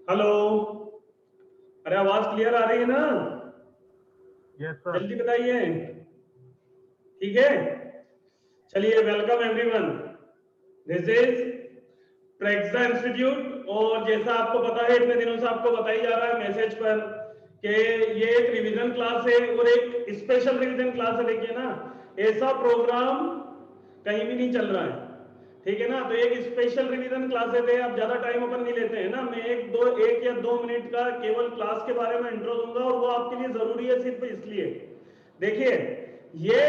Hello. अरे आवाज clear आ रही है ना? Yes sir. जल्दी बताइए। ठीक है, चलिए वेलकम एवरीवन। दिस इज प्रेक्सा इंस्टीट्यूट। और जैसा आपको पता है, इतने दिनों से आपको बताई जा रहा है मैसेज पर कि ये एक रिवीजन क्लास है और एक स्पेशल रिवीजन क्लास है। देखिए ना, ऐसा प्रोग्राम कहीं भी नहीं चल रहा है, ठीक है ना। तो एक स्पेशल रिवीजन क्लासेस है, आप ज्यादा टाइम अपन नहीं लेते हैं ना। मैं एक या दो मिनट का केवल क्लास के बारे में इंट्रो दूंगा और वो आपके लिए जरूरी है सिर्फ इसलिए। देखिए, ये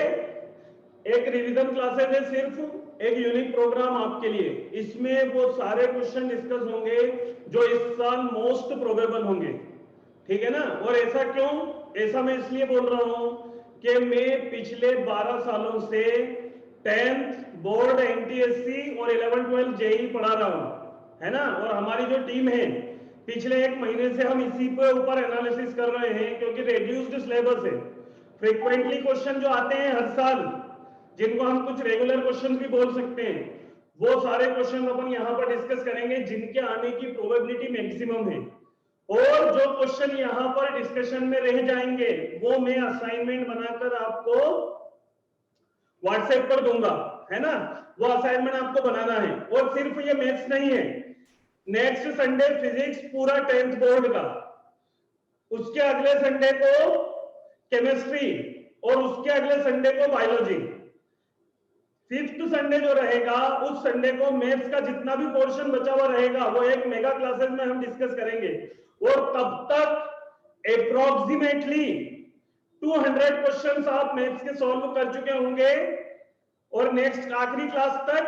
एक रिवीजन क्लासेस है, सिर्फ एक यूनिक प्रोग्राम आपके लिए। इसमें वो सारे क्वेश्चन डिस्कस होंगे जो इस साल मोस्ट प्रोबेबल होंगे, ठीक है ना। और ऐसा क्यों? ऐसा मैं इसलिए बोल रहा हूं कि मैं पिछले 12 सालों से 10th बोर्ड एनटीएससी और 11-12 जेई पढ़ा रहा हूं, है ना। और हमारी जो टीम है, पिछले एक महीने से हम इसी पे ऊपर एनालिसिस कर रहे हैं, क्योंकि रेड्यूस्ड सिलेबस है। फ्रीक्वेंटली क्वेश्चन जो आते हैं हर साल, जिनको हम कुछ रेगुलर क्वेश्चन भी बोल सकते हैं, वो सारे क्वेश्चन अपन यहां पर डिस्कस करेंगे जिनके आने की प्रोबेबिलिटी मैक्सिमम है। और जो क्वेश्चन यहां पर डिस्कशन में रह जाएंगे वो मैं असाइनमेंट बनाकर आपको व्हाट्सएप पर दूंगा, है ना। वो असाइनमेंट आपको बनाना है। और सिर्फ ये मैथ्स नहीं है, नेक्स्ट संडे फिजिक्स पूरा 10th बोर्ड का, उसके अगले संडे को केमिस्ट्री, और उसके अगले संडे को बायोलॉजी। फिफ्थ संडे जो रहेगा, उस संडे को मैथ्स का जितना भी पोर्शन बचा हुआ रहेगा वो एक मेगा क्लासेस में हम डिस्कस करेंगे। और तब तक अप्रोक्सीमेटली 200 क्वेश्चंस आप मैथ्स के सॉल्व कर चुके होंगे। और नेक्स्ट आखिरी क्लास तक,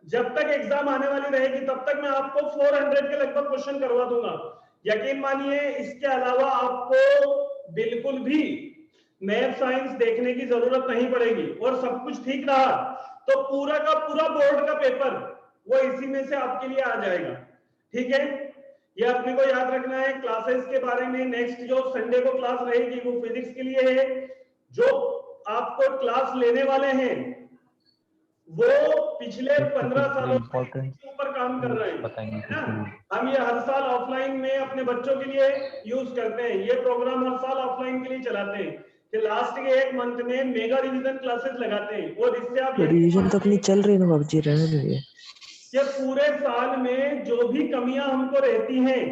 जब तक एग्जाम आने वाली रहेगी, तब तक मैं आपको 400 के लगभग क्वेश्चन करवा दूंगा। यकीन मानिए, इसके अलावा आपको बिल्कुल भी मैथ साइंस देखने की जरूरत नहीं पड़ेगी। और सब कुछ ठीक रहा तो पूरा का पूरा बोर्ड का पेपर वो इसी में से आपके लिए आ जाएगा, ठीक है। ये अपने को याद रखना है। क्लासेस के बारे में, नेक्स्ट जो संडे को क्लास रहेगी वो फिजिक्स के लिए है। जो आपको क्लास लेने वाले हैं वो पिछले 15 सालों से इम्पोर्टेंट इसके ऊपर काम कर रहे हैं, बताएंगे है कुछ ना। रूल। हम ये हर साल ऑफलाइन में अपने बच्चों के लिए यूज करते हैं। ये प्रोग्राम हर साल ऑफलाइन के लिए चलाते हैं कि लास्ट के एक मंथ में मेगा रिवीजन क्लासेस लगाते हैं। और इससे आप यकीन रिवीजन तो अपनी मानिए चल रही है ना बाबूजी, रहने दीजिए। कि पूरे साल में जो भी कमियां हमको रहती हैं,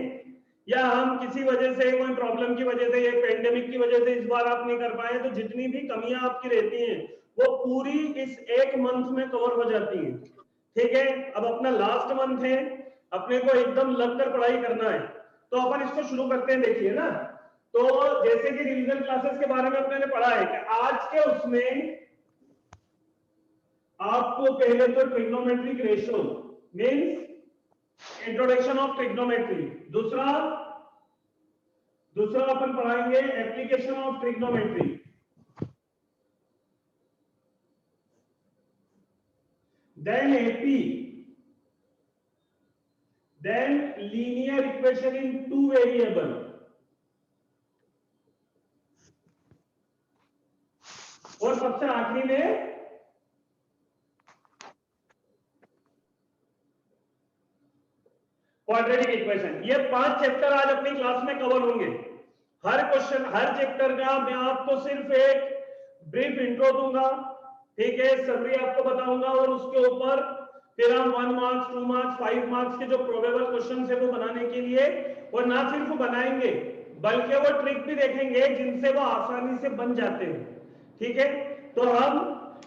या हम किसी वजह से, कोई प्रॉब्लम की वजह से, या पेंडेमिक की वजह से इस बार आप नहीं कर पाए, तो जितनी भी कमियां आपकी रहती हैं वो पूरी इस एक मंथ में कवर हो जाती हैं, ठीक है। अब अपना लास्ट मंथ है, अपने को एकदम लगकर पढ़ाई करना है, तो अपन इसको शुरू करते हैं। देखिए ना, तो जैसे कि रिवीजन क्लासेस के बारे में अपने पढ़ा है कि आज के उसमें आपको पहले तो trigonometric ratio means introduction of trigonometry, दूसरा अपन पढ़ाएंगे application of trigonometry, then AP, then linear equation in 2 variable, और सबसे आखिरी में क्वाड्रेटिक इक्वेशन। ये 5 चैप्टर आज अपनी क्लास में कवर होंगे। हर क्वेश्चन, हर चैप्टर का मैं आपको सिर्फ एक ब्रीफ इंट्रो दूंगा, ठीक है, समरी आपको बताऊंगा, और उसके ऊपर फिर हम 1 मार्क्स, 2 मार्क्स, 5 मार्क्स के जो प्रोबेबल क्वेश्चन है वो बनाने के लिए, और ना सिर्फ बनाएंगे बल्कि वो ट्रिक भी देखेंगे जिनसे वो आसानी से बन जाते हैं, ठीक है। तो हम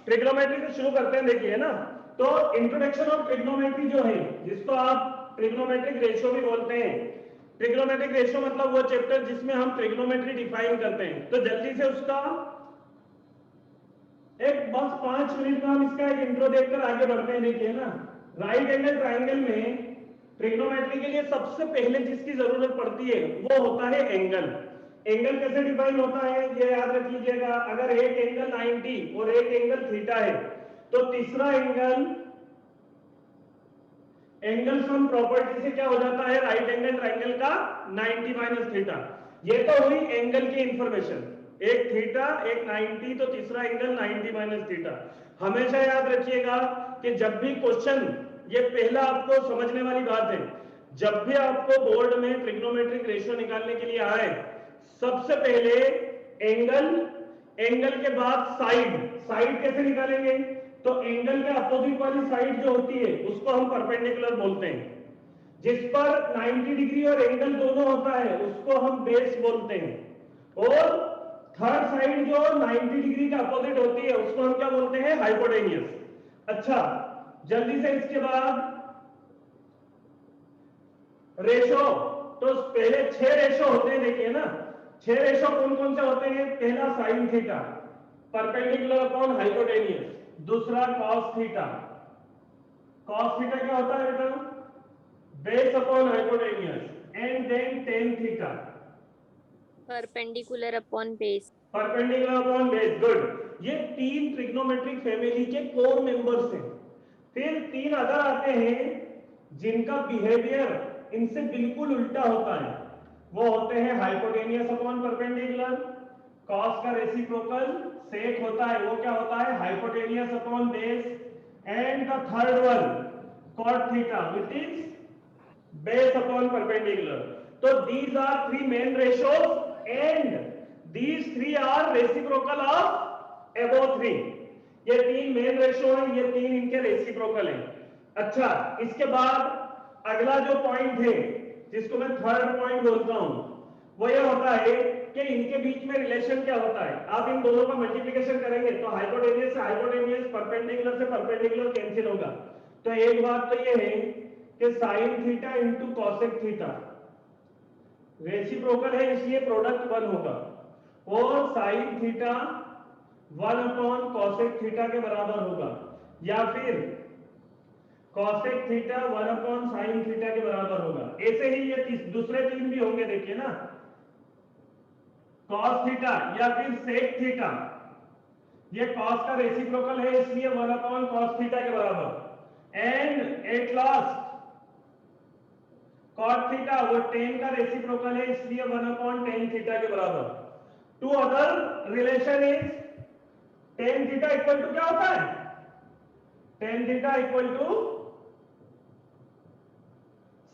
ट्रिग्नोमेट्री से शुरू करते हैं। देखिए ना, तो इंट्रोडक्शन ऑफ ट्रिग्नोमेट्री जो है, जिसको आप ट्रिग्नोमेट्रिक रेशियो भी बोलते हैं। ट्रिग्नोमेट्रिक रेशियो मतलब वो चैप्टर जिसमें हम ट्रिग्नोमेट्री डिफाइन करते हैं। तो जल्दी से उसका एक बस 5 मिनट में हम इसका एक इंट्रो देखकर आगे बढ़ते हैं। देखिए ना, राइट एंगल ट्राइंगल में ट्रिग्नोमेट्री के लिए सबसे पहले जिसकी जरूरत पड़ती है वो होता है एंगल। एंगल कैसे डिफाइन होता है ये याद रख लीजिएगा। अगर एक एंगल 90 और एक एंगल थीटा है, तो तीसरा एंगल एंगल सम प्रॉपर्टी से क्या हो जाता है, राइट एंगल ट्राइंगल का 90 माइनस थीटा। ये तो हुई एंगल की इंफॉर्मेशन, एक थीटा एक 90, तो तीसरा एंगल 90 माइनस थीटा। हमेशा याद रखिएगा कि जब भी क्वेश्चन, ये पहला आपको समझने वाली बात है, जब भी आपको बोर्ड में ट्रिग्नोमेट्रिक रेशियो निकालने के लिए आए, सबसे पहले एंगल, एंगल के बाद साइड, साइड कैसे निकालेंगे? तो एंगल के अपोजिट वाली साइड जो होती है उसको हम परपेंडिकुलर बोलते हैं, जिस पर 90 डिग्री और एंगल दोनों होता है उसको हम बेस बोलते हैं, और थर्ड साइड जो 90 डिग्री के अपोजिट होती है उसको हम क्या बोलते हैं? हाइपोटेनियस। अच्छा, जल्दी से इसके बाद रेशो, तो पहले 6 रेशो होते हैं, देखिए ना 6 रेशो कौन कौन से होते हैं? पहला sine theta perpendicular upon hypotenuse, दूसरा कॉस थीटा, कॉस थीटा क्या होता है बेटा? Base upon hypotenuse, and then tan theta perpendicular upon base. Perpendicular upon base, good. ये 3 ट्रिग्नोमेट्रिक फैमिली के कोर मेंबर्स हैं। फिर 3 अदर आते हैं जिनका बिहेवियर इनसे बिल्कुल उल्टा होता है, वो होते हैं हाइपोटेनियस अपॉन परपेंडिकुलर, कॉस का रेसिप्रोकल, सेक होता है वो क्या होता है? Hypotenuse upon base, and the third one cot theta which is base upon perpendicular. तो these are 3 main ratios and these 3 are reciprocal of above 3। ये 3 मेन रेशियो हैं, ये 3 इनके रेसिप्रोकल हैं। अच्छा, इसके बाद अगला जो पॉइंट है जिसको मैं थर्ड पॉइंट बोलता हूं, वो ये होता है कि इनके बीच में रिलेशन क्या होता है? आप इन दोनों का मल्टीप्लिकेशन करेंगे तो हाइपोटेनियस से हाइपोटेनियस, परपेंडिकुलर से परपेंडिकुलर कैंसिल होगा। तो एक बात तो ये है कि sine theta into cosec theta reciprocal है, इसलिए प्रोडक्ट 1 होगा, और sine theta 1 upon cosec theta के बराबर होगा, या फिर cosec theta 1 upon sine theta के बराबर होगा। ऐसे ही ये दूसरे 3 भी होंगे, देखिए ना, कॉस थीटा या फिर सेक थीटा, ये कॉस का रेसिप्रोकल है इसलिए 1 अपॉन कॉस थीटा के बराबर, and at last cot theta वो tan का रेसिप्रोकल है इसलिए 1 अपॉन tan थीटा के बराबर। Two other relation is tan theta equal to क्या होता है? tan theta equal to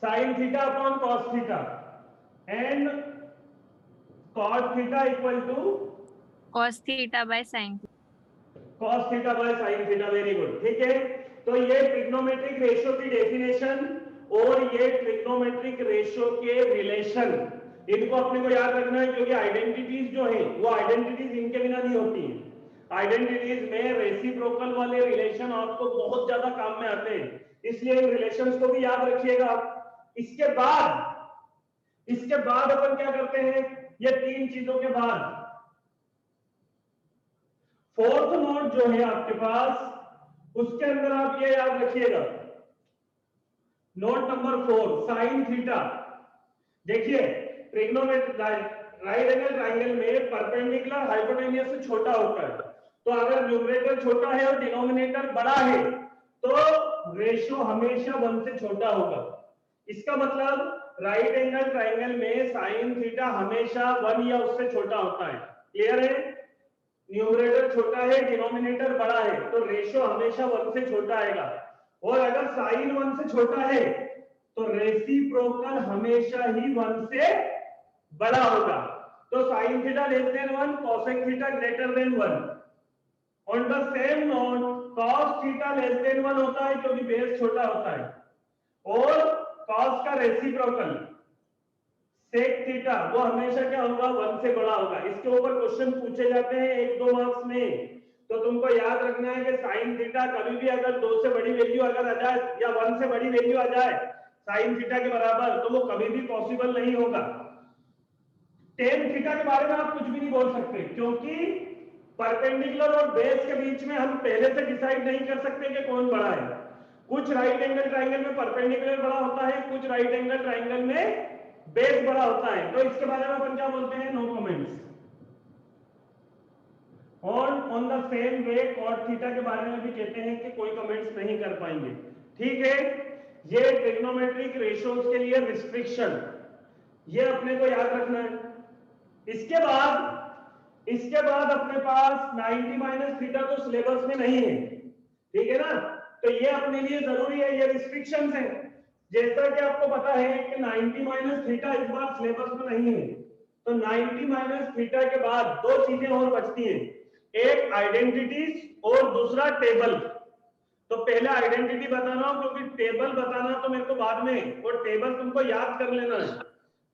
sin theta upon cos theta, and cot theta equal to cos theta by sin। cos theta by sin theta. Very good, ठीक है। तो ये trigonometric ratio की definition और ये ट्रिग्नोमेट्रिक रेशियो के रिलेशन, इनको अपने को याद रखना है, क्योंकि आइडेंटिटीज जो है वो आइडेंटिटीज इनके बिना नहीं होती हैं। आइडेंटिटीज में रेसिप्रोकल वाले रिलेशन आपको बहुत ज्यादा काम में आते हैं, इसलिए इन रिलेशंस को भी याद रखिएगा। इसके बाद अपन क्या करते हैं? ये 3 चीजों के बाद फोर्थ नोट जो है आपके पास, उसके अंदर आप ये याद रखिएगा, नोट नंबर 4 साइन थीटा। देखिए, ट्रिग्नोमेट्रिक राइट एंगल ट्रायंगल में परपेंडिकुलर हाइपोटेनियस से छोटा होता है, तो अगर न्यूमरेटर छोटा है और डिनोमिनेटर बड़ा है तो रेशियो हमेशा 1 से छोटा होगा। इसका मतलब राइट एंगल ट्रायंगल में साइन थीटा हमेशा 1 या उससे छोटा होता है। क्लियर है? न्यूमरेटर छोटा है, डिनोमिनेटर बड़ा है, तो रेशियो हमेशा 1 से छोटा आएगा। और अगर साइन 1 से छोटा है तो रेसिप्रोकल हमेशा ही 1 से बड़ा होगा। तो sine theta less than 1, cosec theta greater than 1। On the same note cos theta less than 1 होता है क्योंकि बेस छोटा होता है, और कॉस का रेसिप्रोकल सेक थीटा वो हमेशा क्या होगा? 1 से बड़ा होगा। इसके ऊपर क्वेश्चन पूछे जाते हैं 1-2 मार्क्स में, तो तुमको याद रखना है कि साइन थीटा कभी भी अगर 2 से बड़ी वैल्यू अगर आ जाए या 1 से बड़ी वैल्यू आ जाए साइन थीटा के बराबर, तो वो कभी भी पॉसिबल नहीं होगा। टेन थीटा के बारे में आप कुछ भी नहीं बोल सकते, क्योंकि परपेंडिकुलर और बेस के बीच में हम पहले से डिसाइड नहीं कर सकते कि कौन बड़ा है। कुछ राइट एंगल ट्रायंगल में परपेंडिकुलर बड़ा होता है, कुछ राइट एंगल ट्रायंगल में बेस बड़ा होता है, तो इसके बारे में अपन क्या बोलते हैं? No comments. और on the same way cot theta के बारे में भी कहते हैं कि कोई कमेंट्स नहीं कर पाएंगे। ठीक है, ये ट्रिग्नोमेट्रिक रेशियोज के लिए रिस्ट्रिक्शन, ये अपने को याद रखना है। इसके बाद अपने पास 90 माइनस थीटा तो सिलेबस में नहीं है, ठीक है ना, तो ये अपने लिए जरूरी है, ये रिस्ट्रिक्शंस हैं। जैसा कि आपको पता है कि 90 माइनस थीटा इस बार सिलेबस में नहीं है, तो 90 माइनस थीटा के बाद दो चीजें और बचती हैं, एक आइडेंटिटीज और दूसरा टेबल। तो पहले आइडेंटिटी बताना हूं क्योंकि टेबल बताना तो मेरे को बाद में, और टेबल तुमको याद कर लेना है।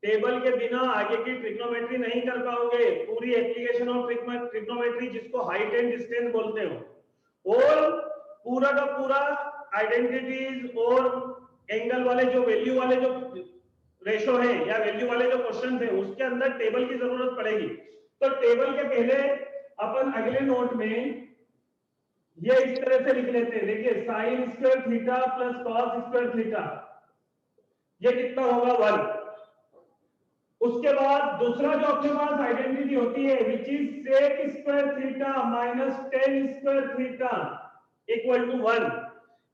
टेबल के बिना आगे की ट्रिग्नोमेट्री नहीं कर पाओगे, पूरी एप्लीकेशन ऑफ ट्रिग्नोमेट्री जिसको हाइट एंड डिस्टेंस बोलते हो, और पूरा का पूरा आइडेंटिटीज और एंगल वाले जो वैल्यू वाले जो रेशो है या वैल्यू वाले जो क्वेश्चन है उसके अंदर टेबल की जरूरत पड़ेगी। तो टेबल के पहले अपन अगले नोट में ये इस तरह से लिख लेते हैं, देखिए sine square theta plus cos square theta, ये कितना होगा 1। उसके बाद दूसरा जो अपने पास आइडेंटिटी होती है which is sec square theta minus tan square theta equal to 1।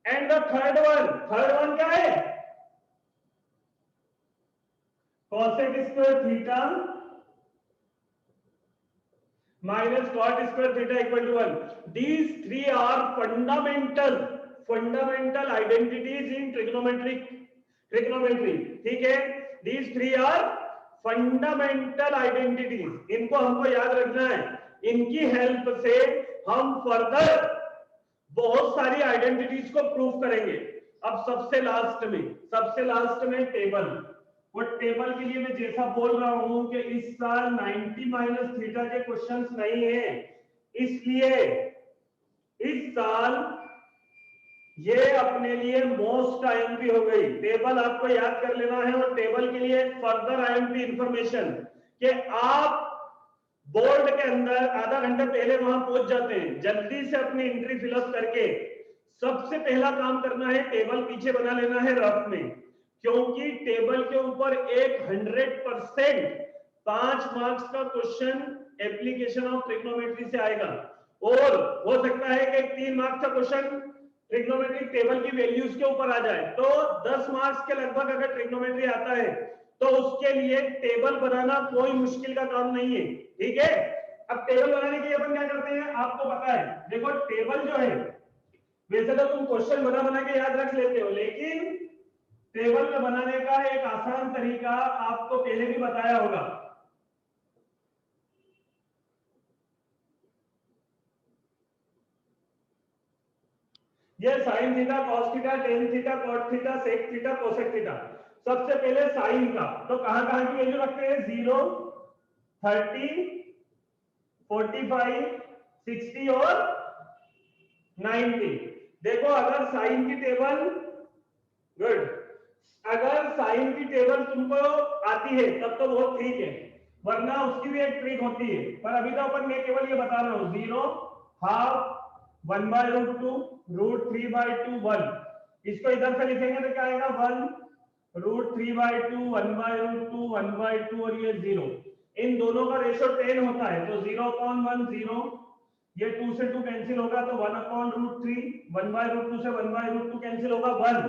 And the third one क्या है, cosec square theta minus cot square theta equal to 1. These three are fundamental identities in trigonometry. ठीक है, these three are fundamental identities. इनको हमको याद रखना है, इनकी हेल्प से हम फर्दर बहुत सारी आइडेंटिटीज को प्रूव करेंगे। अब सबसे लास्ट में टेबल, वो टेबल के लिए मैं जैसा बोल रहा हूं कि इस साल 90 माइनस थीटा के क्वेश्चंस नहीं है, इसलिए इस साल ये अपने लिए मोस्ट आईएमपी हो गई। टेबल आपको याद कर लेना है, और टेबल के लिए फर्दर आईएमपी इंफॉर्मेशन कि आप बोर्ड के अंदर आधा घंटा पहले वहां पहुंच जाते हैं, जल्दी से अपनी एंट्री फिलअप करके सबसे पहला काम करना है टेबल पीछे बना लेना है रफ में, क्योंकि टेबल के ऊपर एक 100% 5 मार्क्स का क्वेश्चन एप्लीकेशन ऑफ ट्रिग्नोमेट्री से आएगा, और हो सकता है कि 3 मार्क्स का क्वेश्चन ट्रिग्नोमेट्रिक टेबल की वैल्यूज के ऊपर आ जाए। तो 10 मार्क्स के लगभग अगर ट्रिग्नोमेट्री आता है तो उसके लिए टेबल बनाना कोई मुश्किल का काम नहीं है। ठीक है, अब टेबल बनाने के लिए अपन क्या करते हैं आपको पता है, देखो टेबल जो है वैसे तो तुम क्वेश्चन बना के याद रख लेते हो, लेकिन टेबल में बनाने का एक आसान तरीका आपको पहले भी बताया होगा। ये sine theta, cos theta, tan theta, cot theta, sec theta, cosec theta. सबसे पहले साइन का, तो कहां कहां की वैल्यू रखते हैं, 0, 30, 45, 60 और 90। देखो अगर साइन की टेबल, गुड, अगर साइन की टेबल तुमको आती है तब तो बहुत ठीक है, वरना उसकी भी एक ट्रिक होती है, पर अभी तो अपन मैं केवल ये बता रहा हूं, 0, हाफ, 1/√2, √3/2, 1। इसको इधर से लिखेंगे तो क्या आएगा, 1, √3/2, 1/√2, 1/2 और ये 0। इन दोनों का रेशो 10 होता है, तो 0/1 0, ये 2 से 2 कैंसिल होगा तो 1/√3, 1/√2 से 1/√2 कैंसिल होगा 1,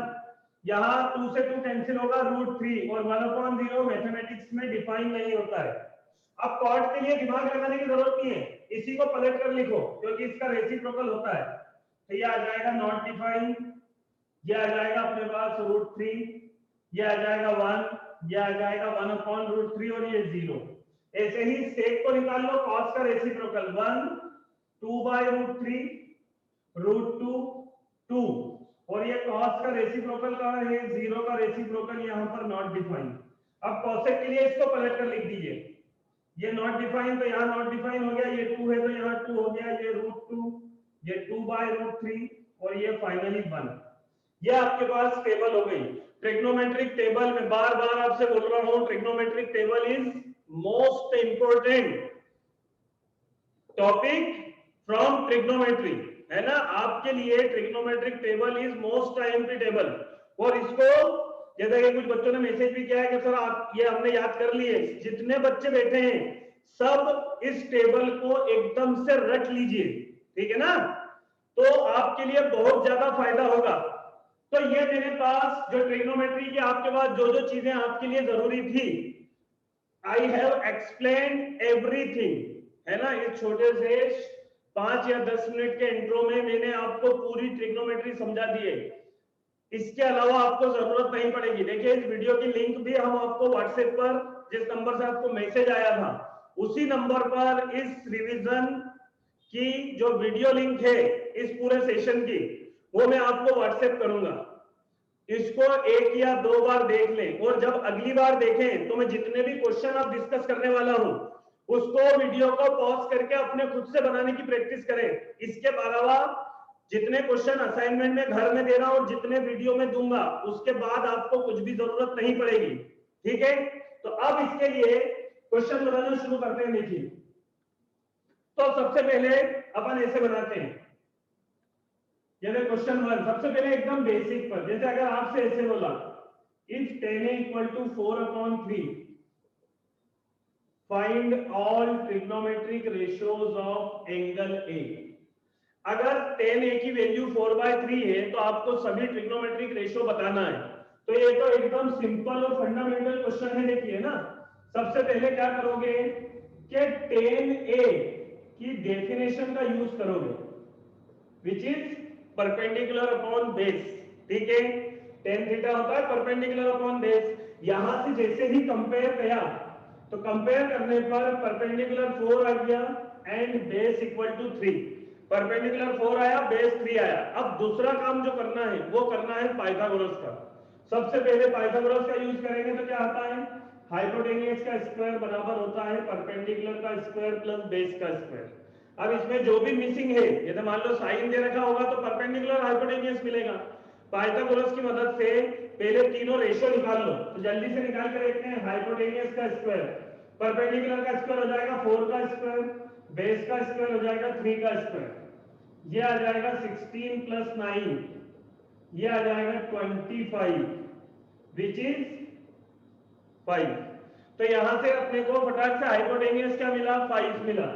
यहाँ 2 से 2 कैंसिल होगा √3, और 1/0 मैथमेटिक्स में डिफाइन नहीं होता है। अब कॉट के लिए दिमाग लगाने की जरूरत नहीं है, इसी को पलट कर लिखो क्योंकि इसका रेसिप्रोकल होता है। तो ये आ जाएगा नॉट डिफाइन, ये आ जाएगा अपने पास √3, ये आ जाएगा 1, ये आ जाएगा 1/√3 और ये 0। ऐसे ही सेक को निकाल लो, कॉस का रेसिप्रोकल 1, 2/√3, √2, 2, और ये कॉस का रेसिप्रोकल का है 0 का रेसिप्रोकल यहाँ पर नॉट डिफाइन। अब कॉसेक के लिए इसको पलट कर लिख दीजिए, ये नॉट डिफाइन तो यहाँ नॉट डिफाइन हो गया, ये 2 है तो यहाँ 2 हो गया, ये √2, ये 2/√3 और ये फाइनली 1। ये आपके पास टेबल हो गई। ट्रिग्नोमेट्रिक टेबल में बार बार आपसे बोल रहा हूं, trigonometric table is most important topic from trigonometry, है ना। आपके लिए trigonometric table is most IMP table, और इसको जैसा कि कुछ बच्चों ने मैसेज भी किया है कि सर आप ये हमने याद कर लिए, जितने बच्चे बैठे हैं सब इस टेबल को एकदम से रट लीजिए, ठीक है ना, तो आपके लिए बहुत ज्यादा फायदा होगा। तो ये मेरे पास जो ट्रिग्नोमेट्री की आपके पास जो जो चीजें आपके लिए जरूरी थी, आई हैव एक्सप्लेन्ड एवरीथिंग, है ना। इस छोटे से 5 या 10 मिनट के इंट्रो में मैंने आपको पूरी ट्रिग्नोमेट्री समझा दी है। इसके अलावा आपको जरूरत नहीं पड़ेगी। देखिए इस वीडियो की लिंक भी हम आपको व्हाट्सएप पर, जिस नंबर से आपको मैसेज आया था उसी नंबर पर इस रिवीजन की जो वीडियो लिंक है इस पूरे सेशन की, वो मैं आपको व्हाट्सएप करूंगा। इसको एक या दो बार देख लें, और जब अगली बार देखें तो मैं जितने भी क्वेश्चन आप डिस्कस करने वाला हूं उसको वीडियो को पॉज करके अपने खुद से बनाने की प्रैक्टिस करें। इसके अलावा जितने क्वेश्चन असाइनमेंट में घर में दे रहा हूं और जितने वीडियो में दूंगा उसके बाद आपको कुछ भी जरूरत नहीं पड़ेगी, ठीक है। तो अब इसके लिए क्वेश्चन बनाना शुरू करते हैं। देखिए तो सबसे पहले अपन ऐसे बनाते हैं, ये क्वेश्चन 1 सबसे पहले एकदम बेसिक पर, जैसे अगर आपसे ऐसे बोला if 10a equal to 4/3 find all trigonometric ratios of angle A. अगर 10a की वैल्यू 4/3 है तो आपको सभी ट्रिग्नोमेट्रिक रेशियो बताना है। तो ये तो एकदम सिंपल और फंडामेंटल क्वेश्चन है। देखिए ना, सबसे पहले क्या करोगे कि 10a की डेफिनेशन का यूज करोगे, which is perpendicular upon base, ठीक है। tan थीटा होता है परपेंडिकुलर अपॉन बेस। यहां से जैसे ही कंपेयर किया तो कंपेयर करने पर परपेंडिकुलर 4 आ गया and base equal to 3। Perpendicular 4 आया, बेस 3 आया। अब दूसरा काम जो करना है वो करना है पाइथागोरस का। सबसे पहले पाइथागोरस का यूज करेंगे तो क्या आता है, हाइपोटेनियस का स्क्वायर बराबर होता है परपेंडिकुलर का स्क्वायर प्लस बेस का स्क्वायर। अब इसमें जो भी मिसिंग है, जैसे मान लो साइन दे रखा होगा तो परपेंडिकुलर हाइपोटेनियस मिलेगा। पाइथागोरस की मदद से पहले तीनों रेशियो निकाल लो, तो जल्दी से निकाल कर देखते हैं। हाइपोटेनियस का स्क्वायर, परपेंडिकुलर का स्क्वायर हो जाएगा 4 का स्क्वायर, बेस का स्क्वायर हो जाएगा 3 का स्क्वायर, ये आ जाएगा 16 प्लस 9, ये आ जाएगा 25 विच इज 5। तो यहां से अपने को फटाक से हाइपोटेनियस क्या मिला, 5 मिला।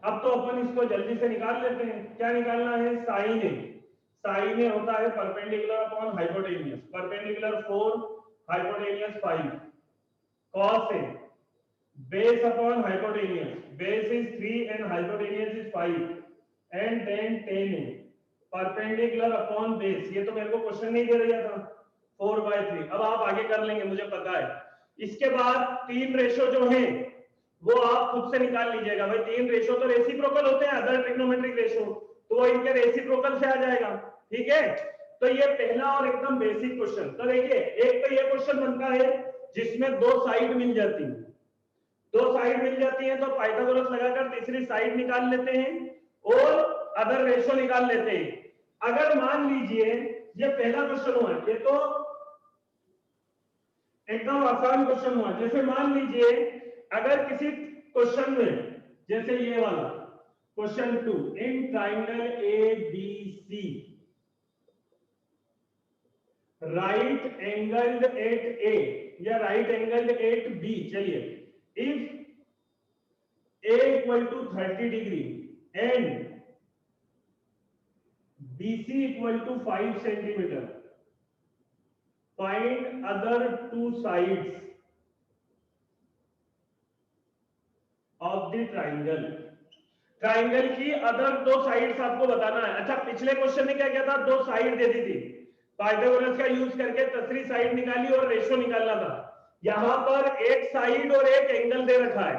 अब तो अपन इसको जल्दी से निकाल लेते हैं। क्या निकालना है, साइन ए। साइन ए होता है perpendicular upon hypotenuse, perpendicular 4 hypotenuse 5। Cos A base upon hypotenuse, base is 3 and hypotenuse is 5 and then tan A perpendicular upon base. ये तो मेरे को क्वेश्चन नहीं दे रहा था, 4/3। अब आप आगे कर लेंगे, मुझे पता है। इसके बाद तीन रेशियो जो है वो आप खुद से निकाल लीजिएगा। भाई तीन रेशियो तो रेसिप्रोकल होते हैं अदर ट्रिग्नोमेट्रिक रेशियो, तो वो इनके रेसिप्रोकल से आ जाएगा, ठीक है। तो ये पहला और एकदम बेसिक क्वेश्चन। तो देखिए एक तो ये क्वेश्चन बनता है जिसमें दो साइड मिल जाती है, दो साइड मिल जाती है तो पाइथागोरस लगाकर तीसरी साइड निकाल लेते हैं और अदर रेशियो निकाल लेते हैं। अगर मान लीजिए ये पहला क्वेश्चन हुआ, ये तो एकदम आसान क्वेश्चन हुआ। जैसे मान लीजिए अगर किसी क्वेश्चन में, जैसे ये वाला question 2, in triangle A B C right angled at A या राइट एंगल्ड एट बी, चलिए if A equal to 30 degree and BC equal to 5 centimetre, find other two sides of the triangle. Triangle की other दो sides आपको बताना है। अच्छा पिछले question में क्या किया था, दो साइड दे दी थी, पाइथागोरस का यूज करके तीसरी साइड निकाली और रेशियो निकालना था। यहां पर एक साइड और एक एंगल दे रखा है,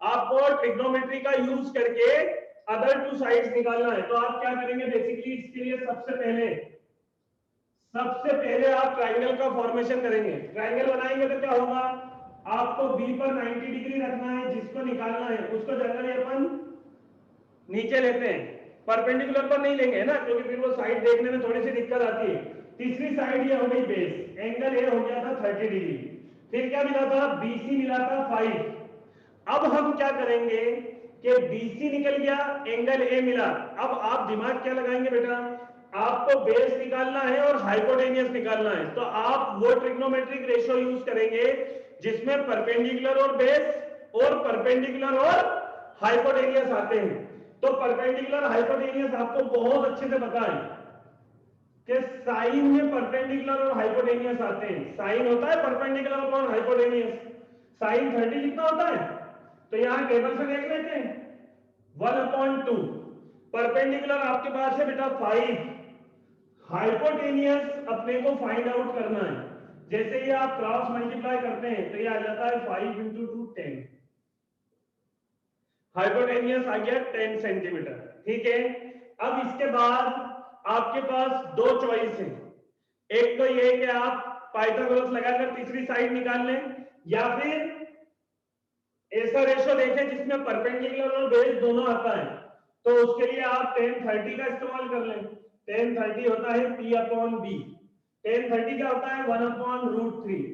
आपको ट्रिग्नोमेट्री का यूज करके अदर टू साइड्स निकालना है। तो आप क्या करेंगे, बेसिकली इसके लिए सबसे पहले आप ट्राइंगल का फॉर्मेशन करेंगे। ट्राइंगल बनाएंगे तो क्या होगा, आपको बी पर 90 डिग्री रखना है, जिसको निकालना है उसको जनरली अपन नीचे लेते हैं, परपेंडिकुलर पर नहीं लेंगे ना, क्योंकि फिर वो साइड देखने में थोड़ी सी दिक्कत आती है। तीसरी साइड ये हो गई बेस, एंगल ए हो गया था 30 डिग्री, फिर क्या मिला था, बीसी मिला था 5। अब हम क्या करेंगे कि बीसी निकल गया, एंगल ए मिला। अब आप दिमाग क्या लगाएंगे बेटा, आपको बेस निकालना है और हाइपोटेनियस निकालना है। तो आप वो ट्रिग्नोमेट्रिक रेशियो यूज करेंगे जिसमें परपेंडिकुलर और बेस और परपेंडिकुलर और हाइपोटेनियस आते हैं। तो परपेंडिकुलर हाइपोटेनियस आपको बहुत अच्छे से पता है कि साइन में परपेंडिकुलर और हाइपोटेनियस आते हैं। साइन होता है परपेंडिकुलर अपॉन हाइपोटेनियस, साइन 30 कितना होता है, तो यहां टेबल से देख लेते हैं 1/2। परपेंडिकुलर आपके पास है बेटा 5, हाइपोटेनियस अपने को फाइंड आउट करना है। जैसे ही आप क्रॉस मल्टीप्लाई करते हैं तो ये आ जाता है 5 इंटू 2 10। हाइपोटेनियस आ गया 10 सेंटीमीटर। ठीक है, अब इसके बाद आपके पास दो चॉइस है। एक तो ये कि आप पाइथागोरस लगाकर तीसरी साइड निकाल लें, या फिर ऐसा रेशो देखें जिसमें परपेंडिकुलर और बेस दोनों आता है। तो उसके लिए आप 1030 का इस्तेमाल कर लें। 1030 होता है P अपॉन B। 1030 क्या होता है 1 upon root 3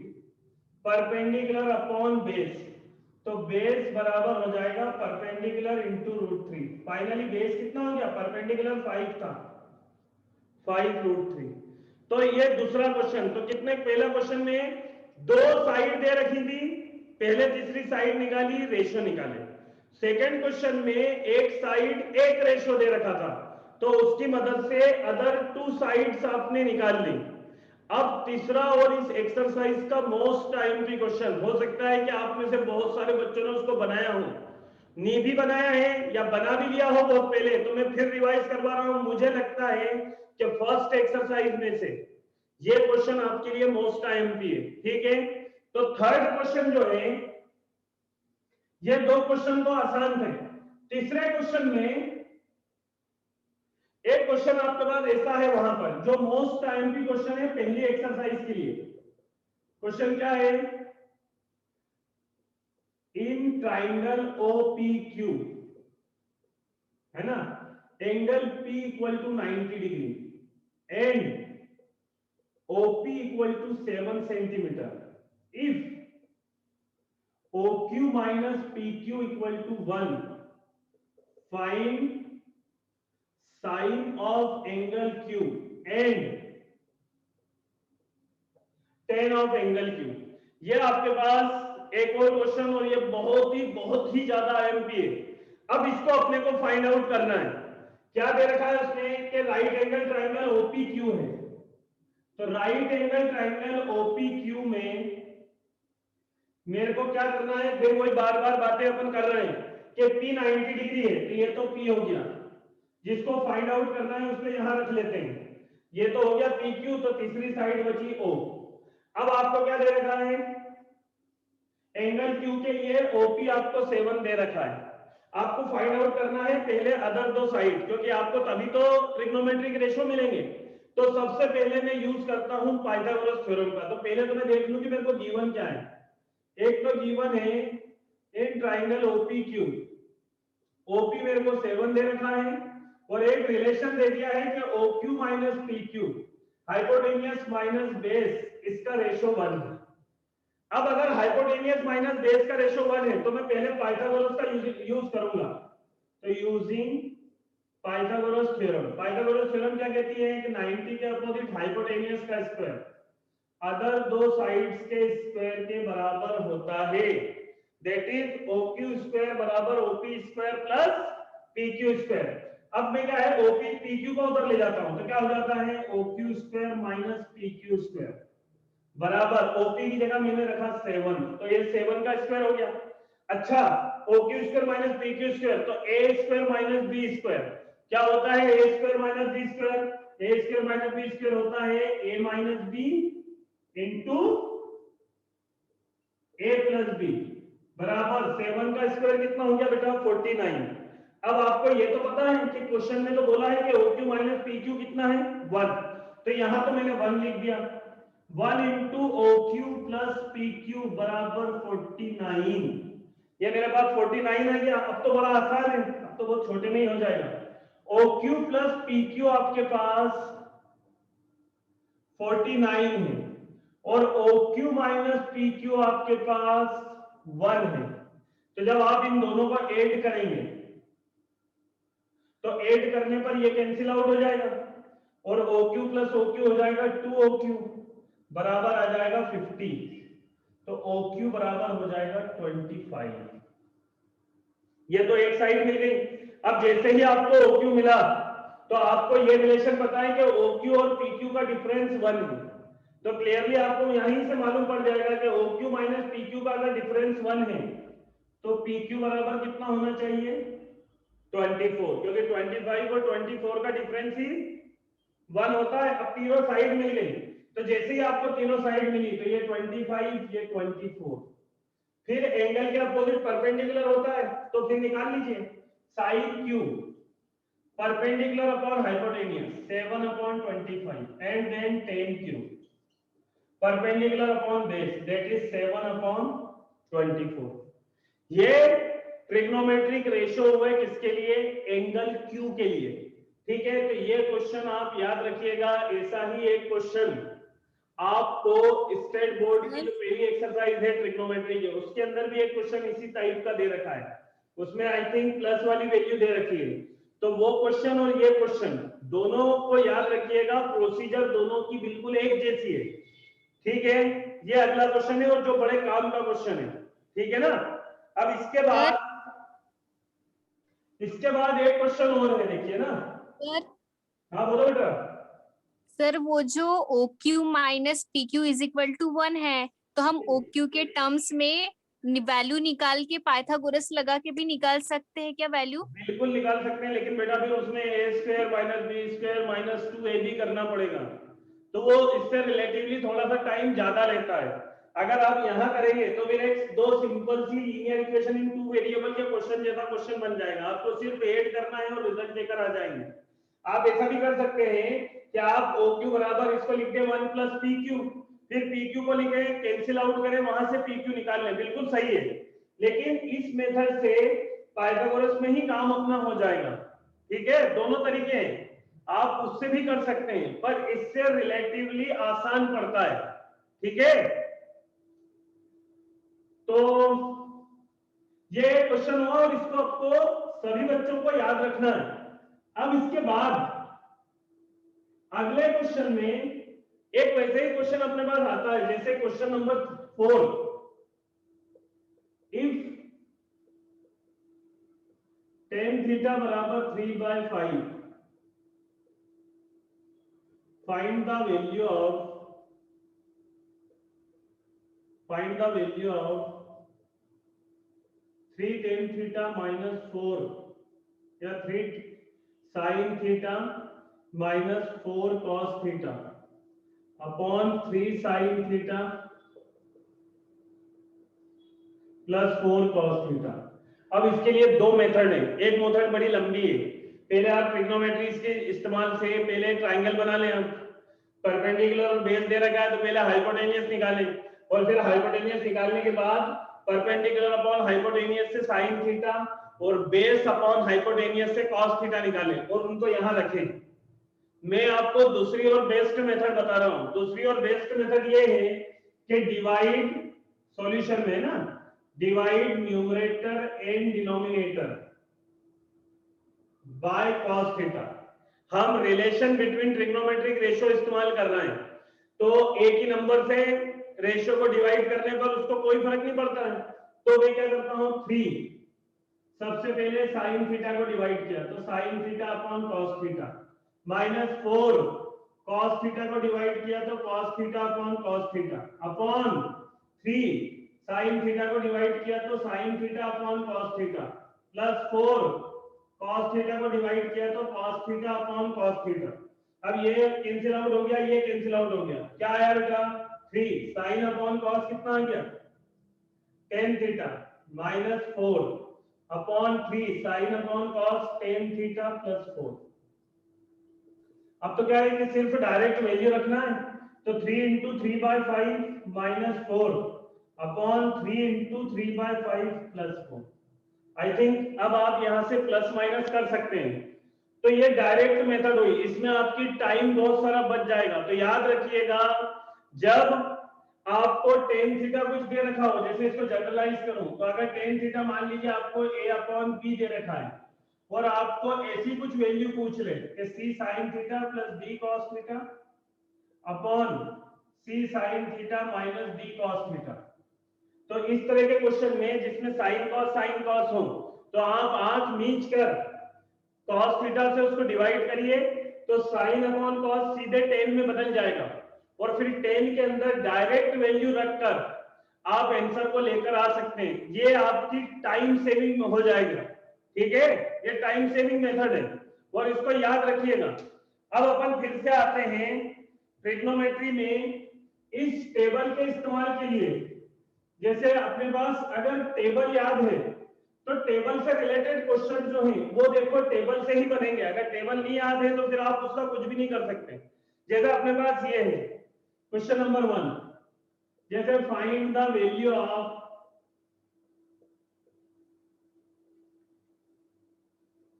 perpendicular upon base. तो बेस बराबर हो जाएगा perpendicular into root 3। Finally base कितना हो गया, परपेंडिकुलर 5 था, 5 रूट 3। तो ये दूसरा क्वेश्चन। तो कितने, पहला क्वेश्चन में दो साइड दे रखी थी, पहले तीसरी साइड निकाली, रेशो निकाले। सेकंड क्वेश्चन में एक साइड एक रेशो दे रखा था, तो उसकी मदद से अदर टू साइड्स आपने निकाल ली। अब तीसरा और इस एक्सरसाइज का मोस्ट आईएमपी क्वेश्चन, हो सकता है कि आप में से बहुत सारे बच्चों ने उसको बनाया हो, नहीं भी बनाया है या बना भी लिया हो बहुत पहले, तो मैं फिर रिवाइज करवा रहा हूं। मुझे लगता है कि फर्स्ट एक्सरसाइज में से ये क्वेश्चन आपके लिए मोस्ट आईएमपी है। ठीक है, तो थर्ड क्वेश्चन जो है, ये दो क्वेश्चन तो आसान थे। तीसरे क्वेश्चन में एक क्वेश्चन आपके पास ऐसा है वहां पर जो मोस्ट आईएमपी क्वेश्चन है पहली एक्सरसाइज के लिए। क्वेश्चन क्या है, इन ट्राइंगल OPQ, है ना, angle P equal to 90 degree and OP equal to 7 centimetre. If OQ minus PQ equal to 1, find sine of angle Q and tan of angle Q। ये आपके पास एक और क्वेश्चन, और ये बहुत ही ज्यादा आईएमपी है। अब इसको अपने को फाइंड आउट करना है। क्या दे रखा है उसमें कि राइट एंगल ट्राइंगल OPQ है। तो राइट एंगल ट्राइंगल OPQ में मेरे को क्या करना है, फिर वही बार बार बातें अपन कर रहे हैं कि P 90 डिग्री है, तो ये तो P हो गया, जिसको फाइंड आउट करना है उसको यहां रख लेते हैं। ये तो हो गया PQ, तो तीसरी साइड बची O। अब आपको क्या दे रखा है, एंगल Q के लिए OP आपको 7 दे रखा है। आपको फाइंड आउट करना है पहले अदर दो साइड, क्योंकि आपको तभी तो ट्रिग्नोमेट्रिक रेशो मिलेंगे। तो सबसे पहले मैं यूज करता हूं पाइथागोरस थ्योरम का। तो पहले तो मैं देख लूं कि मेरे को गिवन क्या है। एक तो गिवन है इन ट्राइंगल OPQ, OP मेरे को 7 दे रखा है, और एक रिलेशन दे दिया है कि OQ minus PQ, hypotenuse minus base, इसका रेशो 1 है। अब अगर हाइपोटेनियस माइनस बेस का रेशो 1 है, तो मैं पहले पाइथागोरस का यूज करूंगा। तो using Pythagoras theorem. Pythagoras theorem क्या कहती है कि 90 के अपोजिट हाइपोटेनियस का स्क्वायर अदर दो साइड्स के स्क्वायर के बराबर होता है। दैट इज OQ स्क्वायर बराबर OP square plus PQ square. अब मैं क्या है OP PQ को उधर ले जाता हूं, तो क्या हो जाता है OQ square minus PQ square बराबर OP की जगह मैंने रखा 7, तो ये 7 का स्क्वायर हो गया। अच्छा, OQ square minus PQ square, तो A square minus B square क्या होता है, A square minus B square, A square minus B square होता है A minus B into A plus B बराबर 7 का स्क्वायर कितना हो गया बेटा 49। अब आपको ये तो पता है कि क्वेश्चन में तो बोला है कि OQ माइनस PQ कितना है 1, तो यहां तो मैंने 1 लिख दिया। 1 इंटू OQ प्लस PQ बराबर 49। ये मेरे पास 49 आ गया। अब तो बड़ा आसान है, अब तो बहुत छोटे में ही हो जाएगा। OQ प्लस PQ आपके पास 49 है, और OQ माइनस PQ आपके पास 1 है। तो जब आप इन दोनों को ऐड करेंगे, तो ऐड करने पर ये कैंसिल आउट हो जाएगा, और OQ प्लस OQ हो जाएगा 2OQ बराबर आ जाएगा 50। तो OQ बराबर हो जाएगा 25। ये तो एक साइड मिल गई। अब जैसे ही आपको OQ मिला, तो आपको ये रिलेशन पता है कि OQ और PQ का डिफरेंस 1 है। तो क्लियरली आपको यहीं से मालूम पड़ जाएगा कि OQ माइनस PQ का अगर डिफरेंस 1 है, तो PQ बराबर कितना होना चाहिए 24, क्योंकि 25 और 24 का डिफरेंस ही 1 होता है। अब तीनों साइड मिल गई, तो जैसे ही आपको तीनों साइड मिली तो ये 25, ये 24। फिर एंगल के अपोजिट परपेंडिकुलर होता है, तो फिर निकाल लीजिए sine Q perpendicular upon hypotenuse 7/25 and then tan Q perpendicular upon base that is 7/24। ये ट्रिग्नोमेट्रिक रेशियो हुआ है किसके लिए? एंगल क्यू के लिए। ठीक है, तो ये क्वेश्चन आप याद रखिएगा। ऐसा ही एक क्वेश्चन आपको स्टेट बोर्ड की जो पहली एक्सरसाइज है ट्रिग्नोमेट्री की, उसके अंदर भी एक क्वेश्चन इसी टाइप का दे रखा है। उसमें आई थिंक प्लस वाली वैल्यू दे रखी है। तो वो क्वेश्चन और ये क्वेश्चन दोनों को याद रखिएगा, प्रोसीजर दोनों की बिल्कुल एक जैसी है। ठीक है, ये अगला क्वेश्चन है और जो बड़े काम का क्वेश्चन है। ठीक है ना। अब इसके बाद एक क्वेश्चन और है, देखिए ना। सर हाँ बोलो बेटा। सर वो जो OQ minus PQ is equal to 1 है, तो हम OQ के टर्म्स में वैल्यू निकाल के पाइथागोरस लगा के भी निकाल सकते हैं क्या वैल्यू? बिल्कुल निकाल सकते हैं, लेकिन बेटा फिर उसमें a² minus b² minus 2ab करना पड़ेगा, तो वो इससे रिलेटिवली थोड़ा सा टाइम ज्यादा लेता है। अगर आप यहाँ करेंगे तो फिर एक दो सिंपल सी लीनियर इक्वेशन इन 2 वेरिएबल के क्वेश्चन जैसा क्वेश्चन बन जाएगा। आपको सिर्फ ऐड करना है और रिजल्ट लेकर आ जाएंगे। आप ऐसा भी कर सकते हैं कि आप OQ बराबर इसको लिख दे 1 प्लस PQ, फिर PQ को लिखे, कैंसिल आउट करें, वहां से PQ निकाल लें, बिल्कुल सही है। लेकिन इस मेथड से पाइथागोरस में ही काम अपना हो जाएगा। ठीक है, दोनों तरीके हैं, आप उससे भी कर सकते हैं, पर इससे रिलेटिवली आसान पड़ता है। ठीक है, तो ये क्वेश्चन हुआ और इसको आपको सभी बच्चों को याद रखना है। अब इसके बाद अगले क्वेश्चन में एक वैसे ही क्वेश्चन अपने पास आता है, जैसे question number 4, if tan theta बराबर 3/5 find the value of 3 tan theta minus 4 या 3 sin theta minus 4 cos theta upon 3 sin theta plus 4 cos theta। अब इसके लिए दो मेथड है। एक मेथड बड़ी लंबी है, पहले आप ट्रिग्नोमेट्री के इस्तेमाल से पहले ट्राइंगल बना लें। आप परपेंडिकुलर और बेस दे रखा है तो पहले हाइपोटेनियस निकालें, और फिर हाइपोटेनियस निकालने के बाद परपेंडिकुलर अपॉन हाइपोटेनियस से साइन थीटा और बेस अपॉन हाइपोटेनियस से कॉस थीटा निकालें और उनको यहां रखें। मैं आपको दूसरी और बेस्ट मेथड बता रहा हूं। दूसरी और बेस्ट मेथड ये है कि डिवाइड, सॉल्यूशन में ना, divide numerator and denominator by cos theta. हम रिलेशन बिटवीन ट्रिग्नोमेट्रिक रेशियो इस्तेमाल कर रहे हैं, तो एक ही नंबर से रेशियो को डिवाइड करने पर उसको कोई फर्क नहीं पड़ता है। तो मैं क्या करता हूं, 3 सबसे पहले साइन थीटा को डिवाइड किया तो sine theta upon cos theta, minus 4 cos theta को डिवाइड किया तो cos theta upon cos theta, upon 3 sine theta को डिवाइड किया तो sine theta upon cos theta, plus 4 cos theta को डिवाइड किया तो cos theta upon cos theta. अब ये कैंसिल आउट हो गया, ये कैंसिल आउट हो गया, क्या आया बेटा 3 sin अपॉन cos कितना आ गया tan theta, minus 4 upon 3 sin upon cos tan theta plus 4। अब तो क्या है कि सिर्फ डायरेक्ट वैल्यू रखना है, तो 3 into 3/5 minus 4 upon 3 into 3/5 plus 4। I think अब आप यहां से प्लस माइनस कर सकते हैं। तो ये डायरेक्ट मेथड हुई, इसमें आपकी टाइम बहुत सारा बच जाएगा। तो याद रखिएगा, जब आपको tan थीटा कुछ दे रखा हो, जैसे इसको जनरलाइज करूं तो अगर tan थीटा मान लीजिए आपको a/b दे रखा है और आपको ऐसी कुछ वैल्यू पूछ ले कि c sin theta plus d cos theta upon c sin theta minus d cos theta. तो इस तरह के क्वेश्चन में जिसमें sin cos हो, तो आप आंख मीच कर cos थीटा से उसको डिवाइड करिए तो sin अपॉन cos सीधे tan में बदल जाएगा, और फिर tan के अंदर डायरेक्ट वैल्यू रखकर आप आंसर को लेकर आ सकते हैं। ये आपकी टाइम सेविंग हो जाएगा। ठीक है, ये टाइम सेविंग मेथड है और इसको याद रखिएगा। अब अपन फिर से आते हैं ट्रिग्नोमेट्री में इस टेबल के इस्तेमाल के लिए। जैसे अपने पास अगर टेबल याद है तो टेबल से रिलेटेड क्वेश्चन जो हैं वो देखो टेबल से ही बनेंगे। अगर टेबल नहीं याद है तो फिर आप उसका कुछ भी नहीं कर सकते। जैसे अपने पास ये है क्वेश्चन नंबर 1, जैसे फाइंड द वैल्यू ऑफ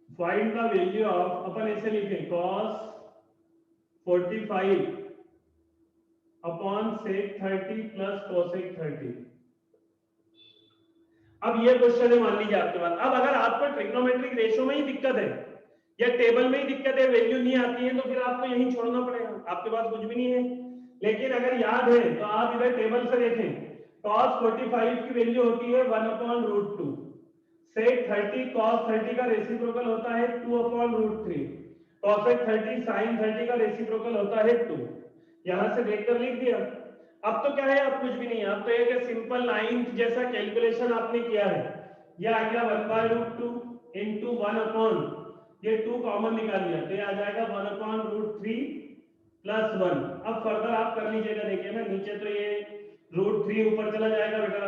अपन ऐसे लिखें cos 45 upon sec 30 plus cosec 30। अब ये क्वेश्चन है मान लीजिए आपके पास। अब अगर आपको ट्रिग्नोमेट्रिक रेशियो में ही दिक्कत है या टेबल में ही दिक्कत है, वैल्यू नहीं आती है, तो फिर आपको यहीं छोड़ना पड़ेगा, आपके पास कुछ भी नहीं है। लेकिन अगर याद है तो आप इधर टेबल से देखें, cos 45 की वैल्यू होती है 1/√2, sec 30 cos 30 का रेसिप्रोकल होता है 2/√3, cosec 30 sin 30 का रेसिप्रोकल होता है 2। यहां से देखकर लिख दिया। अब तो क्या है, अब कुछ भी नहीं है, अब तो एक सिंपल लाइन जैसा कैलकुलेशन आपने किया है। यह आ गया 1/√2 इंटू 1 ये 2 कॉमन निकाल लिया तो ये आ जाएगा 1/√3 प्लस 1। अब फर्दर आप कर लीजिएगा, देखिए ना नीचे तो ये √3 ऊपर चला जाएगा बेटा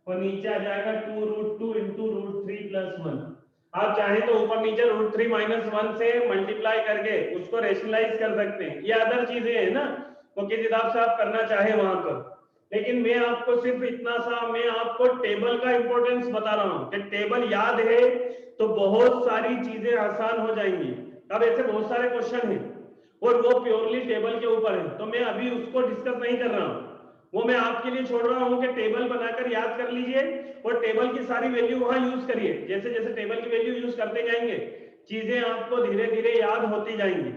और नीचे आ जाएगा 2√2 इंटू √3 प्लस 1। आप चाहें तो ऊपर नीचे √3 माइनस 1 से मल्टीप्लाई करके उसको रेशनलाइज कर सकते हैं। ये अदर चीजें हैं ना, वो किस हिसाब से आप करना चाहे वहां पर। लेकिन मैं आपको सिर्फ इतना सा, मैं आपको टेबल का इंपॉर्टेंस बता रहा हूं कि टेबल याद है तो बहुत सारी चीजें आसान हो जाएंगी। अब ऐसे बहुत सारे क्वेश्चन हैं और वो प्योरली टेबल के ऊपर है, तो मैं अभी उसको डिस्कस नहीं कर रहा हूं, वो मैं आपके लिए छोड़ रहा हूं कि टेबल बनाकर याद कर लीजिए और टेबल की सारी वैल्यू वहां यूज करिए। जैसे जैसे टेबल की वैल्यू यूज करते जाएंगे चीजें आपको धीरे धीरे याद होती जाएंगी,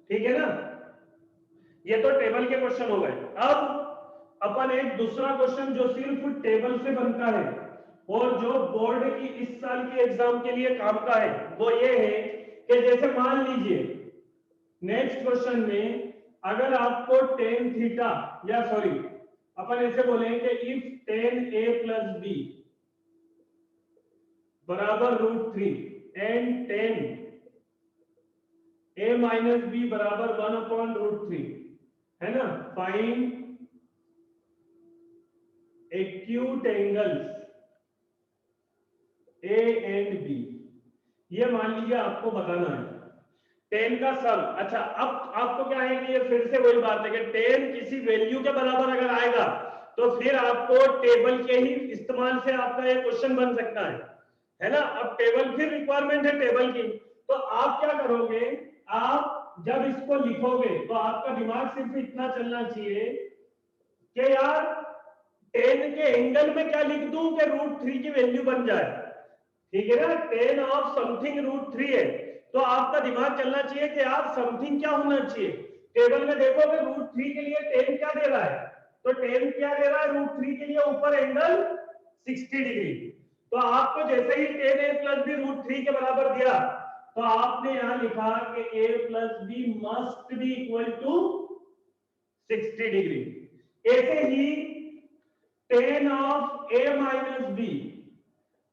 ठीक है ना। ये तो टेबल के क्वेश्चन हो गए। अब अपन एक दूसरा क्वेश्चन जो सिर्फ टेबल से बनता है और जो बोर्ड की इस साल के एग्जाम के लिए काम का है, वो ये है कि जैसे मान लीजिए नेक्स्ट क्वेश्चन में अगर आपको tan थीटा, या सॉरी अपन ऐसे बोलेंगे if tan a plus b बराबर √3 and tan a minus b बराबर 1/√3 है ना, find acute angles a and b, ये मान लीजिए आपको बताना है। tan का सम, अच्छा अब आपको क्या है कि ये फिर से वही बात है कि tan किसी वैल्यू के बराबर अगर आएगा तो फिर आपको टेबल के ही इस्तेमाल से आपका ये क्वेश्चन बन सकता है ना। अब टेबल फिर रिक्वायरमेंट है टेबल की, तो आप क्या करोगे, आप जब इसको लिखोगे तो आपका दिमाग सिर्फ इतना चलना चाहिए कि यार tan के एंगल में क्या लिख दूं कि √3 की वैल्यू बन जाए, ठीक है ना। tan ऑफ समथिंग √3 है तो आपका दिमाग चलना चाहिए कि यार समथिंग क्या होना चाहिए। टेबल में देखोगे √3 के लिए tan क्या दे रहा है, तो tan क्या दे रहा है √3 के लिए ऊपर एंगल 60 डिग्री। तो आपको जैसे ही tan a प्लस b √3 के बराबर दिया तो आपने यहां लिखा कि a plus b must be equal to 60 degree. ऐसे ही tan of a minus b,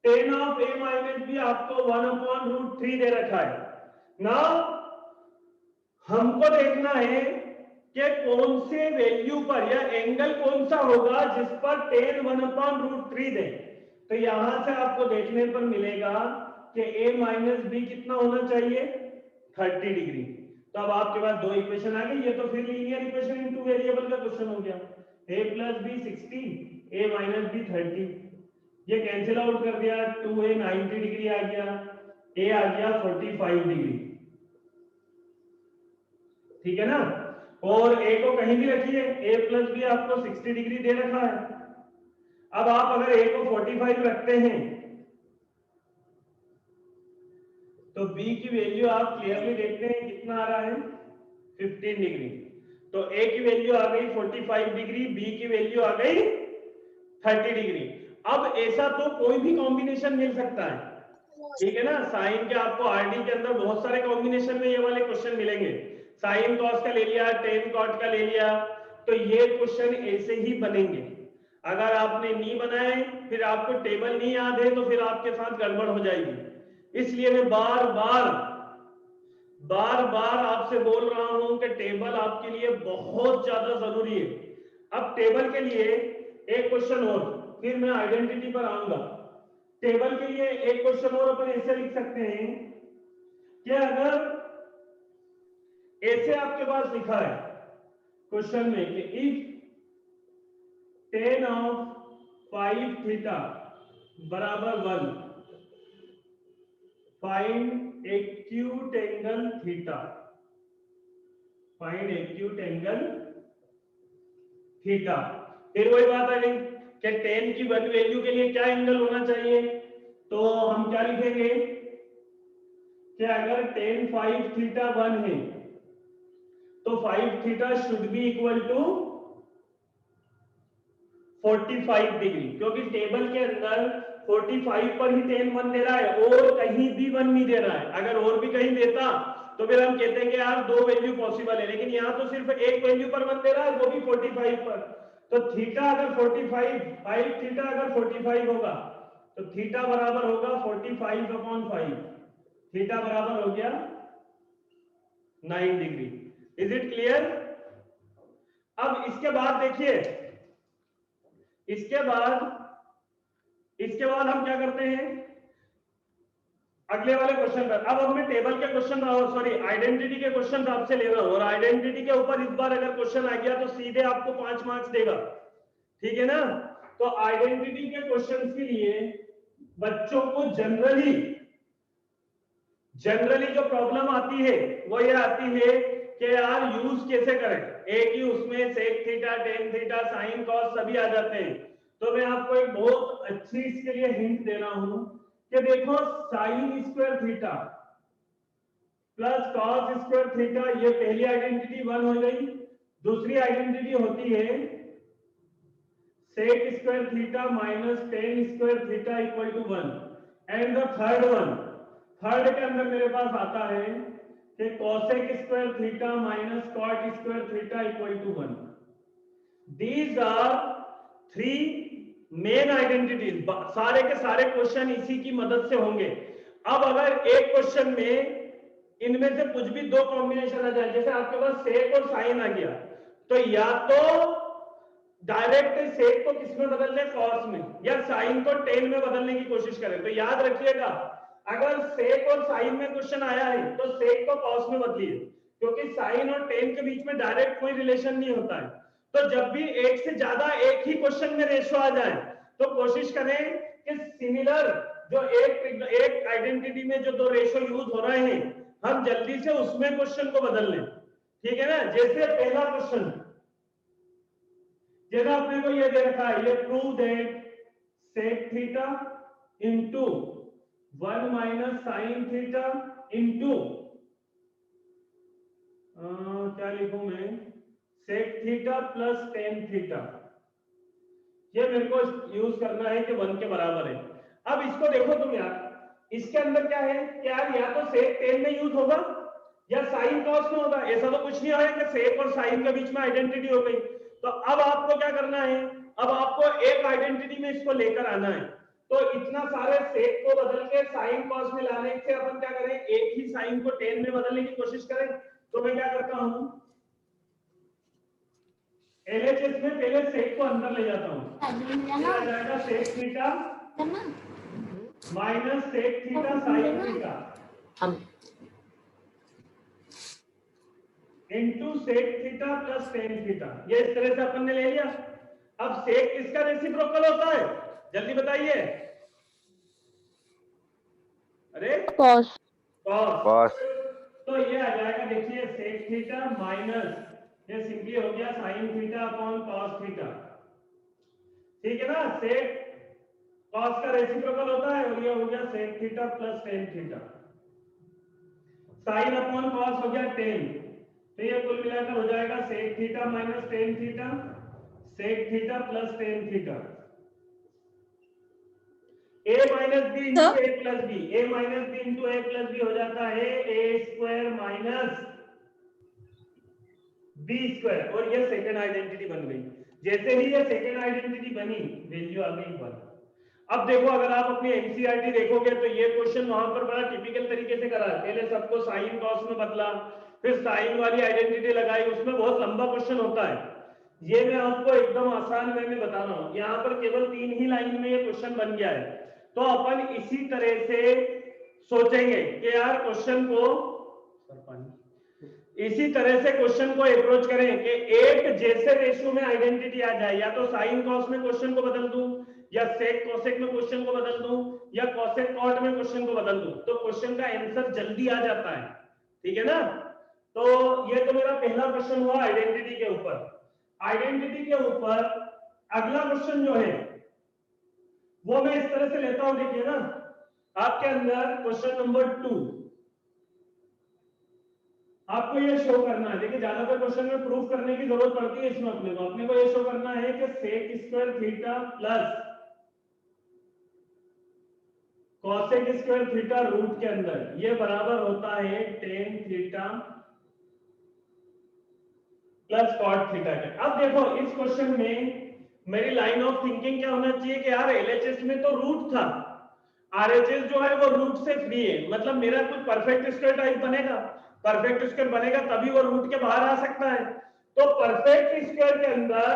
tan of a minus b आपको 1/√3 दे रखा है ना। हमको देखना है कि कौन से वैल्यू पर या एंगल कौन सा होगा जिस पर tan 1/√3 दे। तो यहां से आपको देखने पर मिलेगा कि a माइनस b कितना होना चाहिए 30 डिग्री। तो अब आपके पास दो इक्वेशन आ गई, ये तो फिर लीनियर इक्वेशन इनटू वेरिएबल का क्वेश्चन हो गया। a plus b 60, a minus b 30, ये कैंसिल आउट कर दिया, 2a 90 डिग्री आ गया, a आ गया 45 डिग्री, ठीक है ना। और a को कहीं भी रखिए, a प्लस b आपको 60 डिग्री दे रखा है। अब आप अगर a को 45 रखते हैं तो b की वैल्यू आप क्लियरली देखते हैं कितना आ रहा है 15 डिग्री। तो a की वैल्यू आ गई 45 डिग्री, b की वैल्यू आ गई 30 डिग्री। अब ऐसा तो कोई भी कॉम्बिनेशन मिल सकता है, ठीक है ना। साइन के आपको आरडी के अंदर बहुत सारे कॉम्बिनेशन में ये वाले क्वेश्चन मिलेंगे। साइन कॉस का ले लिया, टेन कॉट का ले लिया, तो ये क्वेश्चन ऐसे ही बनेंगे। अगर आपने नहीं बनाए, फिर आपको टेबल नहीं याद है, तो फिर आपके साथ गड़बड़ हो जाएगी। इसलिए मैं बार बार बार बार आपसे बोल रहा हूं कि टेबल आपके लिए बहुत ज्यादा जरूरी है। अब टेबल के लिए एक क्वेश्चन और, फिर मैं आइडेंटिटी पर आऊंगा। टेबल के लिए एक क्वेश्चन और अपन ऐसे लिख सकते हैं कि अगर ऐसे आपके पास लिखा है क्वेश्चन में कि इफ tan ऑफ 5 थीटा बराबर 1, find acute angle theta, find acute angle theta. फिर वही बात आ गई कि tan की वैल्यू के लिए क्या एंगल होना चाहिए, तो हम क्या लिखेंगे कि अगर tan 5 थीटा 1 है तो 5 theta should be equal to 45 degree, क्योंकि टेबल के अंदर 45 पर ही tan 1 दे रहा है और कहीं भी 1 नहीं दे रहा है। अगर और भी कहीं देता तो फिर हम कहते हैं कि यार दो वैल्यू पॉसिबल है, लेकिन यहाँ तो सिर्फ एक वैल्यू पर 1 दे रहा है, वो भी 45 पर। तो थीटा अगर 45, 5 थीटा अगर 45 होगा तो थीटा बराबर होगा 45/5, थीटा बराबर हो गया 9 डिग्री। Is it clear? अब इसके बाद देखिए, इसके बाद हम क्या करते हैं अगले वाले क्वेश्चन पर। अब मैं टेबल के क्वेश्चन, सॉरी आइडेंटिटी के क्वेश्चन आपसे ले रहा हूं, और आइडेंटिटी के ऊपर इस बार अगर क्वेश्चन आ गया तो सीधे आपको 5 मार्क्स देगा, ठीक है ना? तो आइडेंटिटी के क्वेश्चन के लिए बच्चों को जनरली जो प्रॉब्लम आती है वो ये आती है कि यार यूज कैसे करें, एक ही उसमें sec theta, tan theta, sine cos सभी आ जाते हैं। तो मैं आपको एक बहुत अच्छी इसके लिए हिंट दे रहा हूं कि देखो sine square theta plus cos square theta, ये पहली आइडेंटिटी 1 हो गई। दूसरी आइडेंटिटी होती है sec square theta minus tan square theta equal to 1, and the third one, third के अंदर मेरे पास आता है कि cosec square theta minus cot square theta equal to 1। These are 3 main identities. सारे के सारे क्वेश्चन इसी की मदद से होंगे। अब अगर एक क्वेश्चन में इनमें से कुछ भी दो कॉम्बिनेशन आ जाए, जैसे आपके पास सेक और साइन आ गया, तो या तो डायरेक्ट सेक को किसमें बदल दें, कॉस में, या साइन को टेन में बदलने की कोशिश करें। तो याद रखिएगा, अगर सेक और साइन में क्वेश्चन आया है तो सेक को कॉस में बदलिए, क्योंकि साइन और टेन के बीच में डायरेक्ट कोई रिलेशन नहीं होता है। तो जब भी एक से ज्यादा एक ही क्वेश्चन में रेशो आ जाए तो कोशिश करें कि सिमिलर जो एक आइडेंटिटी में जो दो रेशो यूज हो रहे हैं हम जल्दी से उसमें क्वेश्चन को बदल लें, ठीक है ना? जैसे पहला क्वेश्चन, जैसा अपने को ये दे रखा है, ये prove that sec theta into 1 minus sine theta into क्या लिखूं मैं, sec theta plus tan theta, ये मेरे को यूज करना है कि 1 के बराबर है। अब इसको देखो तुम यार, इसके अंदर क्या है कि यार या तो सेक टेन में यूज होगा या साइन कॉस में होगा, ऐसा तो कुछ नहीं है कि सेक और साइन के बीच में आइडेंटिटी हो गई। तो अब आपको क्या करना है, अब आपको एक आइडेंटिटी में इसको लेकर आना है। तो इतना सारे सेक को बदल के साइन कॉस में लाने से अपन क्या करें, एक ही साइन को टेन में बदलने की कोशिश करें। तो मैं क्या करता हूं, एलएचएस में पहले सेक को अंदर ले जाता हूं, ये आ जाएगा sec theta minus sec theta sine theta into sec theta plus tan theta, ये इस तरह से अपन ने ले लिया। अब सेक किसका रेसिप्रोकल होता है, जल्दी बताइए। अरे कॉस। कॉस। तो ये आ जाएगा, देखिए सेक थीटा माइनस, ये सिंपली हो गया sine theta upon cos theta, ठीक है ना? सेक कॉस का रेसिप्रोकल होता है, और ये हो गया sec theta plus tan theta, sine upon cos हो गया टेन, तो ये कुल मिलाकर हो जाएगा sec theta minus tan theta, sec theta plus tan theta, a minus B into A plus B, A minus B into A plus B हो जाता है A square minus B square, और ये सेकेंड आइडेंटिटी बन गई। जैसे ही ये सेकेंड आइडेंटिटी बनी, वैल्यू आ गई 1। अब देखो अगर आप अपनी एनसीईआरटी देखोगे तो ये क्वेश्चन वहां पर बड़ा टिपिकल तरीके से करा है, पहले सबको साइन कॉस में बदला, फिर साइन वाली आइडेंटिटी लगाई, उसमें बहुत लंबा क्वेश्चन होता है। ये मैं आपको एकदम आसान वे में बता रहा हूँ, यहाँ पर केवल 3 ही लाइन में ये क्वेश्चन बन गया है। तो अपन इसी तरह से सोचेंगे कि यार क्वेश्चन को इसी तरह से क्वेश्चन को अप्रोच करें कि एक जैसे रेशियो में आइडेंटिटी आ जाए, या तो साइन कॉस में क्वेश्चन को बदल दूं, या सेक कोसेक में क्वेश्चन को बदल दूं, या कोसेक कॉट में क्वेश्चन को बदल दूं, तो क्वेश्चन का आंसर जल्दी आ जाता है। ठीक है ना? तो ये तो मेरा पहला क्वेश्चन हुआ आइडेंटिटी के ऊपर। आइडेंटिटी के ऊपर अगला क्वेश्चन जो है वो मैं इस तरह से लेता हूं। देखिए ना, आपके अंदर क्वेश्चन नंबर 2 आपको ये शो करना है। देखिए ज्यादातर क्वेश्चन में प्रूफ करने की जरूरत पड़ती है, इसमें अपने को ये शो करना है कि sec square theta plus cosec square theta root के अंदर ये बराबर होता है tan theta plus cot theta के। अब देखो इस क्वेश्चन में मेरी लाइन ऑफ थिंकिंग क्या होना चाहिए कि यार एलएचएस में तो रूट था, आरएचएस जो है वो रूट से फ्री है, मतलब मेरा कुछ परफेक्ट स्क्वायर टाइप बनेगा, परफेक्ट स्क्वायर बनेगा तभी वो रूट के बाहर आ सकता है। तो परफेक्ट स्क्वायर के अंदर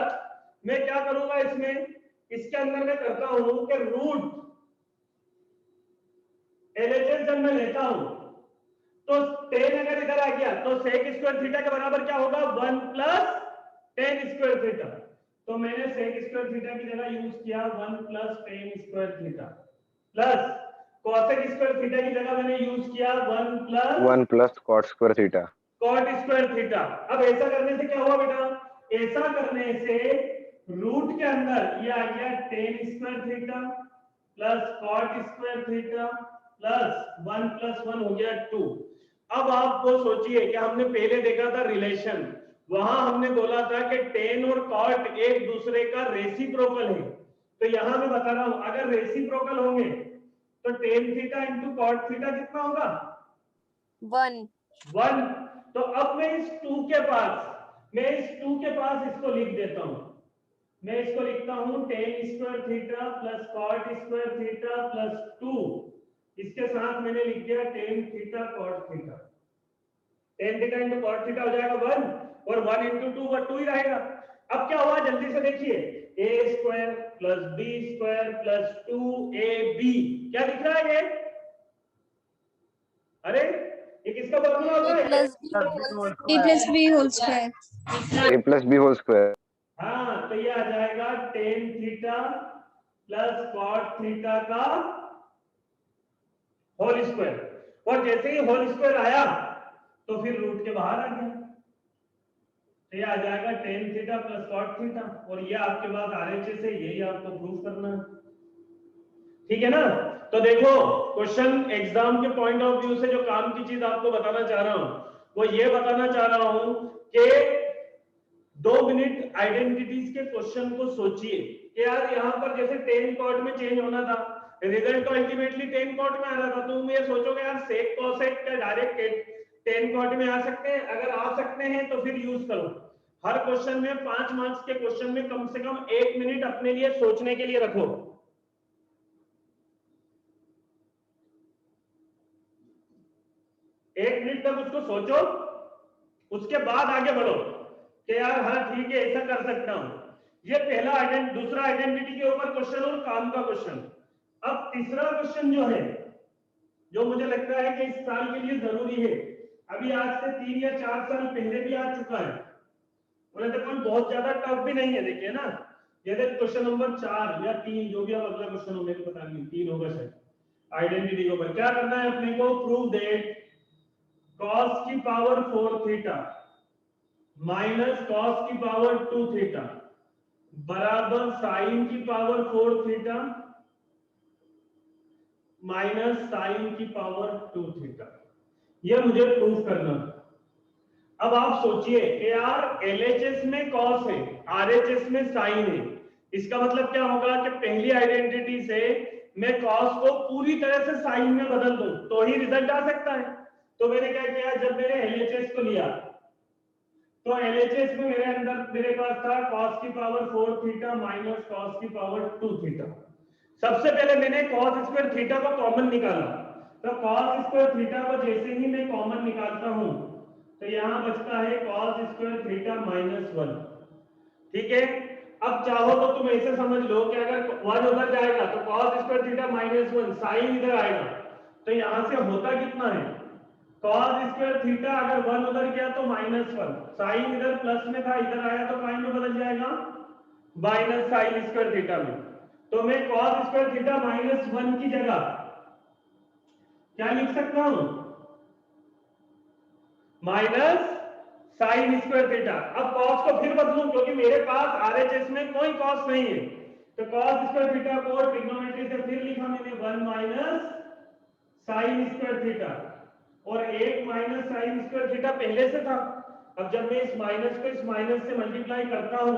मैं क्या करूंगा, इसमें इसके अंदर मैं करता हूं कि रूट एलएचएस जब मैं लेता हूं तो 10 अगर इधर आ गया तो सेक स्क्वायर थीटा के बराबर क्या होगा, 1 प्लस 10 स्क्वायर थीटा। तो मैंने सेक स्क्वायर थीटा की जगह यूज किया 1 plus 10 square theta, plus cosec square theta की जगह मैंने यूज किया 1 plus cot square theta. Cot square theta. अब ऐसा करने से क्या हुआ बेटा, ऐसा करने से रूट के अंदर ये आ गया 10 square theta plus cot square theta plus 1 plus 1 हो गया 2। अब आप वो सोचिए कि हमने पहले देखा था रिलेशन, वहां हमने बोला था कि टेन और कॉट एक दूसरे का रेसिप्रोकल है। तो यहां मैं बता रहा हूं अगर रेसिप्रोकल होंगे तो tan theta into cot theta कितना होगा, 1। तो अब मैं इस 2 के पास इसको लिख देता हूं, मैं इसको लिखता हूं tan square theta plus cot square theta plus 2, इसके साथ मैंने लिख दिया tan theta cot theta. Tan theta into cot theta हो जाएगा 1 और 1 इंटू 2 वो 2 ही रहेगा। अब क्या हुआ जल्दी से देखिए, A square plus B square plus 2ab क्या दिख रहा है ये, अरे ये किसका फॉर्मूला होता है, A plus B whole square. हाँ तो ये आ जाएगा tan theta plus cot theta का होल स्क्वायर, और जैसे ही होल स्क्वायर आया तो फिर रूट के बाहर आ गया, तो ये आ जाएगा tan theta plus cot theta, और ये आपके पास आरएचएस है, यही आपको प्रूफ करना है। ठीक है ना? तो देखो क्वेश्चन एग्जाम के पॉइंट ऑफ व्यू से जो काम की चीज आपको बताना चाह रहा हूं वो ये बताना चाह रहा हूं कि 2 मिनट आइडेंटिटीज के क्वेश्चन को सोचिए कि यार यहाँ पर जैसे 10 कॉट में चेंज होना था, रिजल्ट तो अल्टीमेटली 10 कॉट में आ रहा था, तुम ये सोचोगे यार सेक कोसेक का डायरेक्ट 10 कॉट में आ सकते हैं, अगर आ सकते हैं तो फिर यूज करो। हर क्वेश्चन में 5 मार्क्स के क्वेश्चन में कम से कम 1 मिनट अपने लिए सोचने के लिए रखो। एक मिनट तक उसको सोचो, उसके बाद आगे बढ़ो कि यार हाँ ठीक है ऐसा कर सकता हूं। ये पहला दूसरा आइडेंटिटी के ऊपर क्वेश्चन और काम का क्वेश्चन। अब तीसरा क्वेश्चन जो है, जो मुझे लगता है कि इस साल के लिए जरूरी है, अभी आज से 3 या 4 साल पहले भी आ चुका है, और तो कोई बहुत ज्यादा टफ भी नहीं है। देखिए ना, जैसे क्वेश्चन नंबर 4 या 3 जो भी आप अगला क्वेश्चन हो, मेरे को पता नहीं 3 होगा शायद, आइडेंटिटी के ऊपर क्या करना है अपने को, प्रूव दैट cos की पावर 4 थीटा माइनस cos की पावर 2 थीटा बराबर sin की पावर 4 थीटा माइनस sin की पावर 2 थीटा। यह मुझे प्रूफ करना। अब आप सोचिए कि यार LHS में cos है, RHS में sin है, इसका मतलब क्या होगा कि पहली आइडेंटिटी से मैं cos को पूरी तरह से sin में बदल दूं तो ही रिजल्ट आ सकता है। तो मैंने क्या किया, जब मैंने LHS को लिया तो LHS में मेरे अंदर मेरे पास था cos की पावर 4 थीटा माइनस cos की पावर 2 थीटा। सबसे पहले मैंने cos स्क्वायर थीटा को कॉमन निकाला, तो cos स्क्वायर थीटा को जैसे ही मैं कॉमन निकालता हूं तो यहां बचता है cos स्क्वायर थीटा -1। ठीक है, अब चाहो तो तुम ऐसे समझ लो कि अगर 1 उधर जाएगा तो cos स्क्वायर थीटा -1, sin इधर आएगा, तो यहां से होता कितना है, cos स्क्वायर थीटा अगर 1 उधर गया तो -1, sin इधर प्लस में था इधर आया तो sin में बदल जाएगा माइनस sin स्क्वायर थीटा में। तो मैं cos स्क्वायर थीटा -1 की जगह क्या लिख सकता हूं, माइनस sin स्क्वायर थीटा। अब cos को फिर बदलूं क्योंकि मेरे पास RHS में कोई cos नहीं है, तो cos स्क्वायर थीटा को ट्रिग्नोमेट्री से फिर लिखा मैंने 1 माइनस sin स्क्वायर थीटा, और 1 माइनस sin स्क्वायर थीटा पहले से था। अब जब मैं इस माइनस को इस माइनस से मल्टीप्लाई करता हूं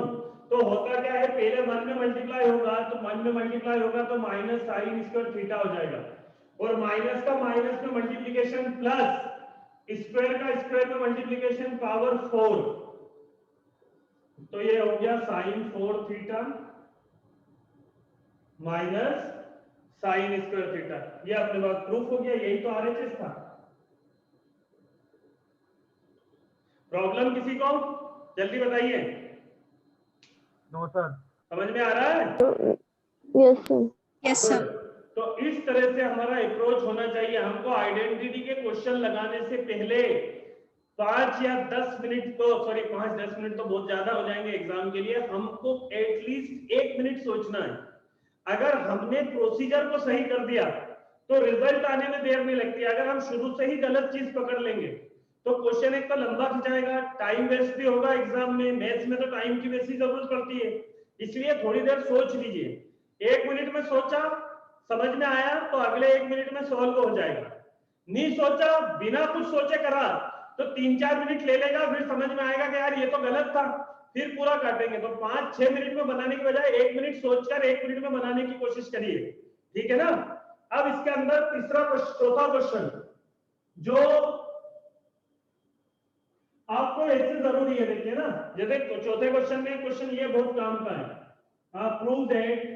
तो होता क्या है, पहले 1 में मल्टीप्लाई होगा तो 1 में मल्टीप्लाई होगा तो माइनस sin स्क्वायर थीटा हो जाएगा, और माइनस का माइनस में मल्टीप्लिकेशन प्लस स्क्वायर का स्क्वायर में मल्टीप्लिकेशन पावर 4, तो ये हो गया sin 4 theta minus sin square theta. ये अपने पास प्रूफ हो गया, यही तो RHS था। प्रॉब्लम किसी को जल्दी बताइए, नो सर। समझ में आ रहा है? Yes sir. Yes sir. तो इस तरह से हमारा अप्रोच होना चाहिए। हमको आइडेंटिटी के क्वेश्चन लगाने से पहले 5 या 10 मिनट तो, सॉरी 5-10 मिनट तो बहुत ज्यादा हो जाएंगे एग्जाम के लिए, हमको एटलीस्ट 1 मिनट सोचना है। अगर हमने प्रोसीजर को सही कर दिया तो रिजल्ट आने में देर नहीं लगती। अगर हम शुरू से ही गलत चीज पकड़ लेंगे तो क्वेश्चन एक तो लंबा खिंचाएगा, टाइम वेस्ट भी होगा एग्जाम में। मैथ्स में तो टाइम की वैसी जरूरत पड़ती है, इसलिए थोड़ी देर सोच लीजिए। 1 मिनट में सोचा, समझ में आया तो अगले 1 मिनट में सॉल्व हो जाएगा। नहीं सोचा, बिना कुछ सोचे करा तो 3-4 मिनट ले लेगा, फिर समझ में आएगा कि यार ये तो गलत था, फिर पूरा काटेंगे। तो 5-6 मिनट में बनाने की बजाय 1 मिनट सोचकर 1 मिनट में बनाने की कोशिश करिए, ठीक है ना। अब इसके अंदर चौथा क्वेश्चन जो आपको ऐसे जरूरी है, देखिए ना, जैसे चौथे क्वेश्चन में क्वेश्चन ये बहुत काम का है, prove that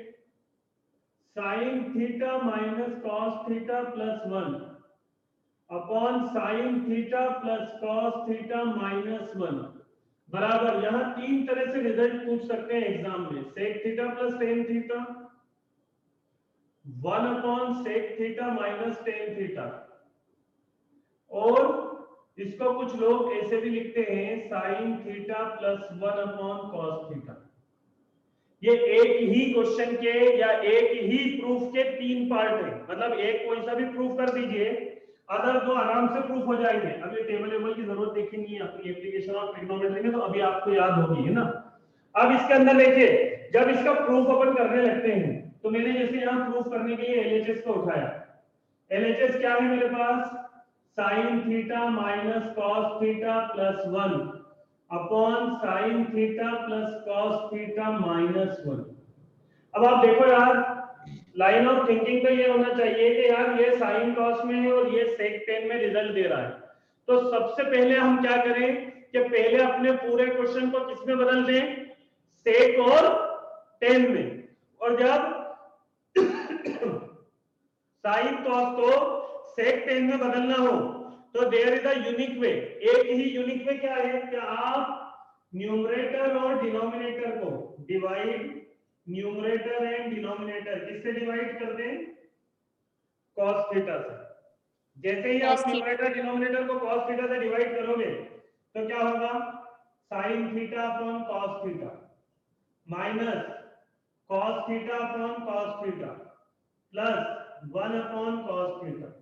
sin theta minus cos theta plus 1 upon sin theta plus cos theta minus 1 बराबर, यहां 3 तरह से रिजल्ट पूछ सकते हैं एग्जाम में, sec theta plus tan theta, 1 upon sec theta minus tan theta, और इसको कुछ लोग ऐसे भी लिखते हैं sin theta plus 1 upon cos theta. ये एक ही क्वेश्चन के या एक ही प्रूफ के 3 पार्ट है, मतलब एक कोई सा भी प्रूफ कर दीजिए, अदर दो आराम से प्रूफ हो जाएंगे। अब ये टेबल की जरूरत देखी नहीं है अपनी एप्लीकेशन ऑफ ट्रिग्नोमेट्री में, तो अभी आपको याद होगी, है ना। अब इसके अंदर देखिए, जब इसका प्रूफ अपन करने लगते हैं तो मैंने जैसे यहाँ प्रूफ करने के लिए LHS को उठाया। LHS क्या है मेरे पास, sin theta minus cos theta plus 1 upon sin theta plus cos theta minus 1। अब आप देखो यार, लाइन ऑफ थिंकिंग तो ये होना चाहिए कि यार ये sin cos में है और ये sec tan में रिजल्ट दे रहा है। तो सबसे पहले हम क्या करें कि पहले अपने पूरे क्वेश्चन को किस में बदल दें, sec और tan में, और जब sin cos को sec tan में बदलना हो तो there is a unique way. एक ही यूनिक वे क्या है कि आप न्यूमरेटर और डिनोमिनेटर को डिवाइड, न्यूमरेटर एंड डिनोमिनेटर किससे डिवाइड कर दें, cos थीटा से। जैसे ही आप न्यूमरेटर डिनोमिनेटर को cos थीटा से डिवाइड करोगे तो क्या होगा, sin theta upon cos theta minus cos theta upon cos theta plus 1 upon cos theta,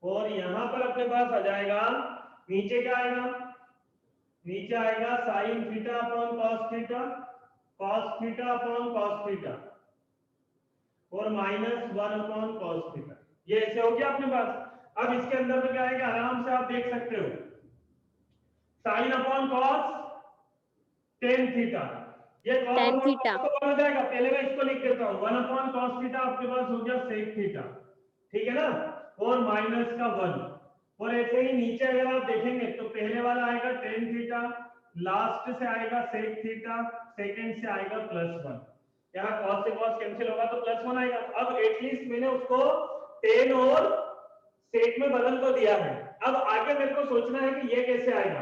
और यहां पर अपने पास आ जाएगा, नीचे क्या आएगा, नीचे आएगा sin theta upon cos theta, cos theta upon cos theta, और माइनस 1 अपॉन cos थीटा। ये ऐसे हो गया अपने पास। अब इसके अंदर तो क्या आएगा, आराम से आप देख सकते हो, sin upon cos tan theta, ये tan थीटा हो जाएगा। पहले मैं इसको लिख देता हूं, 1 अपॉन cos थीटा आपके पास हो गया sec थीटा, ठीक है ना, और माइनस का 1, और ऐसे ही नीचे अगर आप देखेंगे तो पहले वाला आएगा tan थीटा, लास्ट से आएगा sec थीटा, सेकंड से आएगा प्लस 1। यहाँ cos से cos कैंसिल होगा तो +1 आएगा। अब एटलीस्ट मैंने उसको tan और sec में बदल तो दिया है। अब आगे मेरे को सोचना है कि ये कैसे आएगा।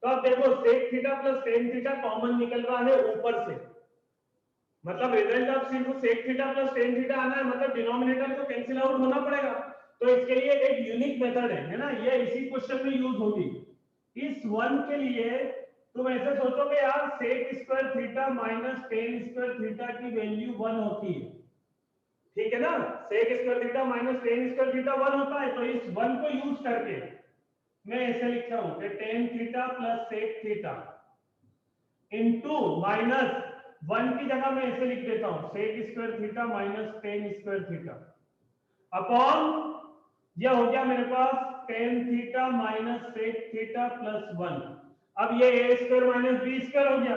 तो अब देखो sec theta plus tan theta common निकल रहा है ऊपर से, मतलब रिजल्ट अब सिर्फ sec theta plus tan theta आना है, मतलब डिनोमिनेटर को कैंसिल आउट होना पड़ेगा। तो इसके लिए एक यूनिक मेथड है ना, ये इसी क्वेश्चन में यूज होगी। इस 1 के लिए तुम ऐसे सोचोगे यार sec square theta minus tan square theta की वैल्यू 1 होती है, ठीक है ना, sec square theta minus tan square theta 1 होता है। तो इस 1 को यूज करके मैं ऐसे लिखता हूं कि tan theta plus sec theta into minus 1 की जगह मैं ऐसे लिख देता हूं sec square theta minus tan square theta upon यह हो गया मेरे पास tan theta minus sec theta plus 1। अब ये a square minus b square हो गया,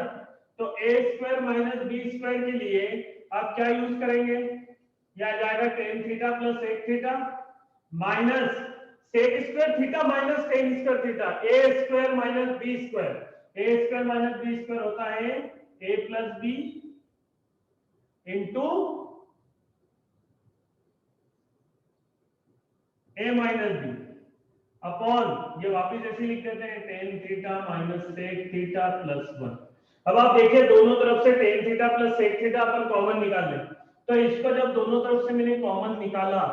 तो a square minus b square के लिए आप क्या यूज करेंगे, यह आ जाएगा tan theta plus sec theta minus sec square theta minus tan square theta, a square minus b square, a square minus b square होता है a plus b into a minus b upon ये वापिस ऐसे लिख देते हैं tan theta minus sec theta plus 1। अब आप देखिए दोनों तरफ से tan theta plus sec theta अपन कॉमन निकाल लें, तो इसको जब दोनों तरफ से मैंने कॉमन निकाला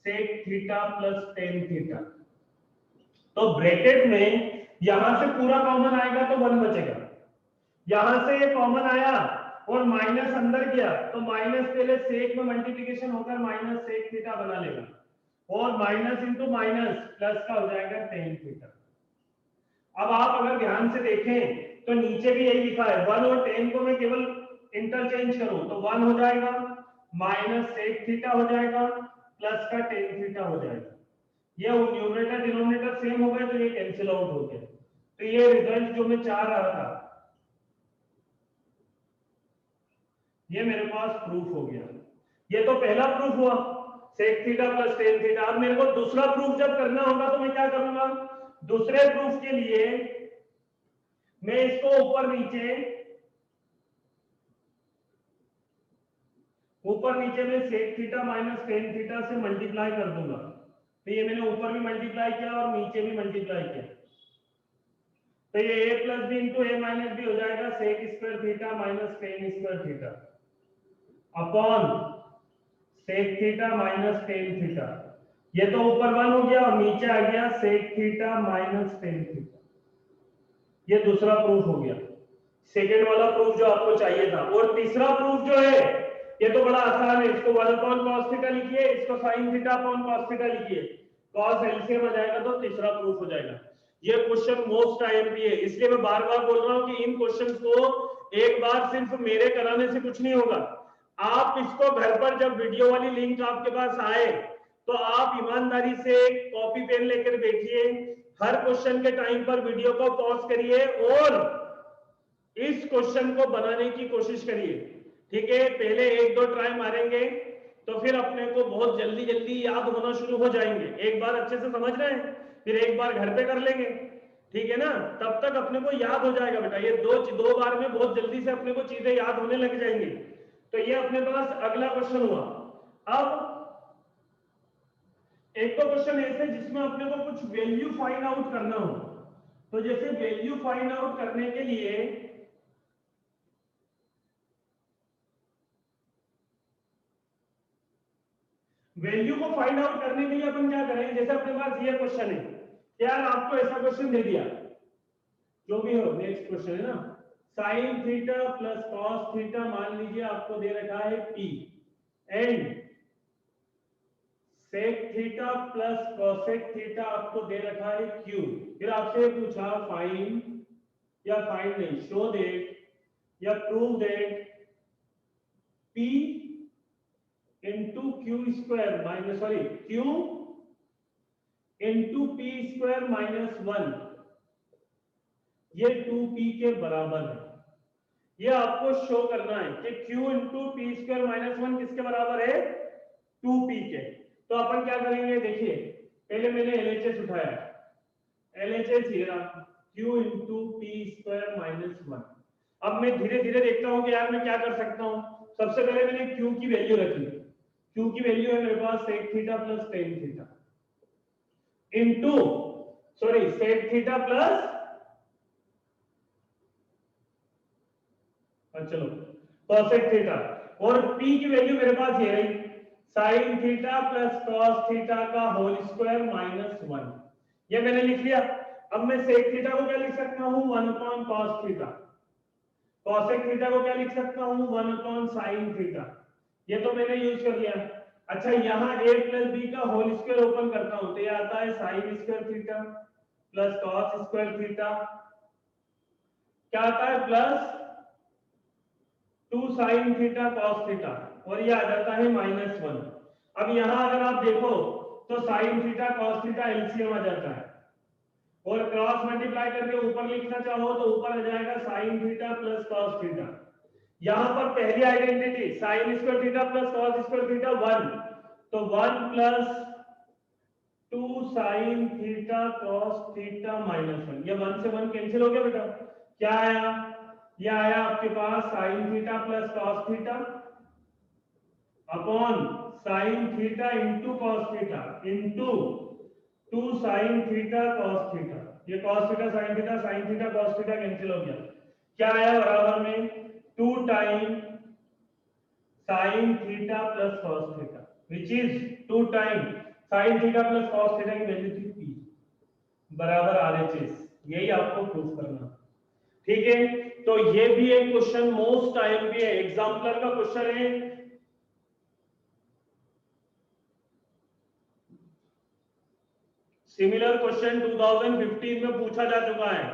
sec theta plus tan theta, तो ब्रैकेट में यहां से पूरा कॉमन आएगा तो 1 बचेगा, यहां से ये कॉमन आया और माइनस अंदर गया तो माइनस पहले sec में मल्टीप्लिकेशन होकर माइनस sec थीटा बना लेगा और माइनस इंटू माइनस प्लस का हो जाएगा tan थीटा। अब आप अगर ध्यान से देखें तो नीचे भी यही लिखा है 1 और tan को मैं केवल इंटरचेंज करूं तो 1 हो जाएगा माइनस sec थीटा हो जाएगा प्लस का tan थीटा हो जाएगा। ये न्यूमरेटर डिनोमिनेटर सेम हो गए तो ये कैंसिल आउट हो गया। तो ये रिजल्ट जो मैं चाह रहा था ये मेरे पास प्रूफ हो गया। ये तो पहला प्रूफ हुआ sec theta plus tan theta. अब मेरे को दूसरा प्रूफ जब करना होगा तो मैं क्या करूंगा, दूसरे प्रूफ के लिए मैं इसको ऊपर नीचे में sec theta minus tan theta से मल्टीप्लाई कर दूंगा। तो ये मैंने ऊपर भी मल्टीप्लाई किया और नीचे भी मल्टीप्लाई किया, तो ये a plus B into a minus B हो जाएगा sec square theta minus tan square theta upon sec theta minus tan theta. ये तो ऊपर 1 हो गया और नीचे आ गया sec theta minus tan theta. ये दूसरा प्रूफ हो गया, सेकेंड वाला प्रूफ जो आपको चाहिए था। और तीसरा प्रूफ जो है ये तो बड़ा आसान है, इसको 1 अपॉन cos थीटा लिखिए, इसको sin theta upon cos theta लिखिए, cos एलसीएम आ जाएगा तो तीसरा प्रूफ हो जाएगा। ये क्वेश्चन मोस्ट आईएमपी है, इसलिए मैं बार बार बोल रहा हूं कि इन क्वेश्चंस को एक बार सिर्फ मेरे कराने से कुछ नहीं होगा। आप इसको घर पर जब वीडियो वाली लिंक आपके पास आए तो आप ईमानदारी से कॉपी पेन लेकर बैठिए, हर क्वेश्चन के टाइम पर वीडियो को पॉज करिए और इस क्वेश्चन को बनाने की कोशिश करिए, ठीक है। पहले 1-2 ट्राई मारेंगे तो फिर अपने को बहुत जल्दी जल्दी याद होना शुरू हो जाएंगे। एक बार अच्छे से समझ रहे हैं, फिर एक बार घर पे कर लेंगे, ठीक है ना, तब तक अपने को याद हो जाएगा बेटा। ये दो बार में बहुत जल्दी से अपने को चीजें याद होने लग जाएंगी। तो ये अपने पास अगला क्वेश्चन हुआ। अब एक तो क्वेश्चन ऐसे जिसमें अपने को कुछ वैल्यू फाइंड आउट करना हो, तो जैसे वैल्यू फाइंड आउट करने के लिए वैल्यू को फाइंड आउट करने के लिए अपन क्या करें, जैसे अपने पास ये क्वेश्चन है, यार आपको ऐसा क्वेश्चन दे दिया, जो भी हो नेक्स्ट क्वेश्चन है ना, sin theta plus cos theta मान लीजिए आपको दे रखा है P and sec theta plus cosec theta आपको दे रखा है Q। फिर आपसे पूछा फाइंड या फाइंड नहीं, शो दैट या prove that P into Q square minus Q into P square minus 1 ये 2p के बराबर है। ये आपको शो करना है कि q into P square minus 1 किसके बराबर है, 2p के। तो अपन क्या करेंगे, देखिए पहले मैंने LHS उठाया, LHS ये रहा q into P square minus 1। अब मैं धीरे धीरे देखता हूं कि यार मैं क्या कर सकता हूं। सबसे पहले मैंने Q की वैल्यू रखी। Q की वैल्यू है मेरे पास sec theta plus tan theta into sec theta plus चलो cosec थीटा, और P की वैल्यू मेरे पास ये रही sin theta plus cos theta का होल स्क्वायर माइनस 1। ये मैंने लिख लिया। अब मैं sec थीटा को क्या लिख सकता हूं 1 upon cos theta, cosec theta को क्या लिख सकता हूं 1 अपॉन sin थीटा। ये तो मैंने यूज कर लिया। अच्छा यहाँ a प्लस b का होल स्क्वायर ओपन करता हूं तो ये आता है sin square theta plus cos square theta, क्या आता है plus 2 sin theta cos theta, और ये आ जाता है -1। अब यहाँ अगर आप देखो तो sin theta cos theta LCM आ जाता है, और क्रॉस मल्टीप्लाई करके ऊपर लिखना चाहो तो ऊपर आ जाएगा sin theta plus cos theta. यहाँ पर पहली identity sin square theta plus cos square theta 1, तो 1 plus 2 sin theta cos theta -1, ये 1 से 1 कैंसिल हो गया बेटा। क्या आया, ये आया आपके पास sin theta plus cos theta upon sin theta into cos theta into 2 sin theta cos theta. ये cos theta sin theta cos theta cancel हो गया। क्या आया बराबर में 2 time sin theta plus cos theta, which is 2 time sin theta plus cos theta की value थी P बराबर RHS। यही आपको प्रूफ करना, ठीक है। तो ये भी एक क्वेश्चन मोस्ट टाइम भी है, एग्जाम्पलर का क्वेश्चन है। सिमिलर क्वेश्चन 2015 में पूछा जा चुका है।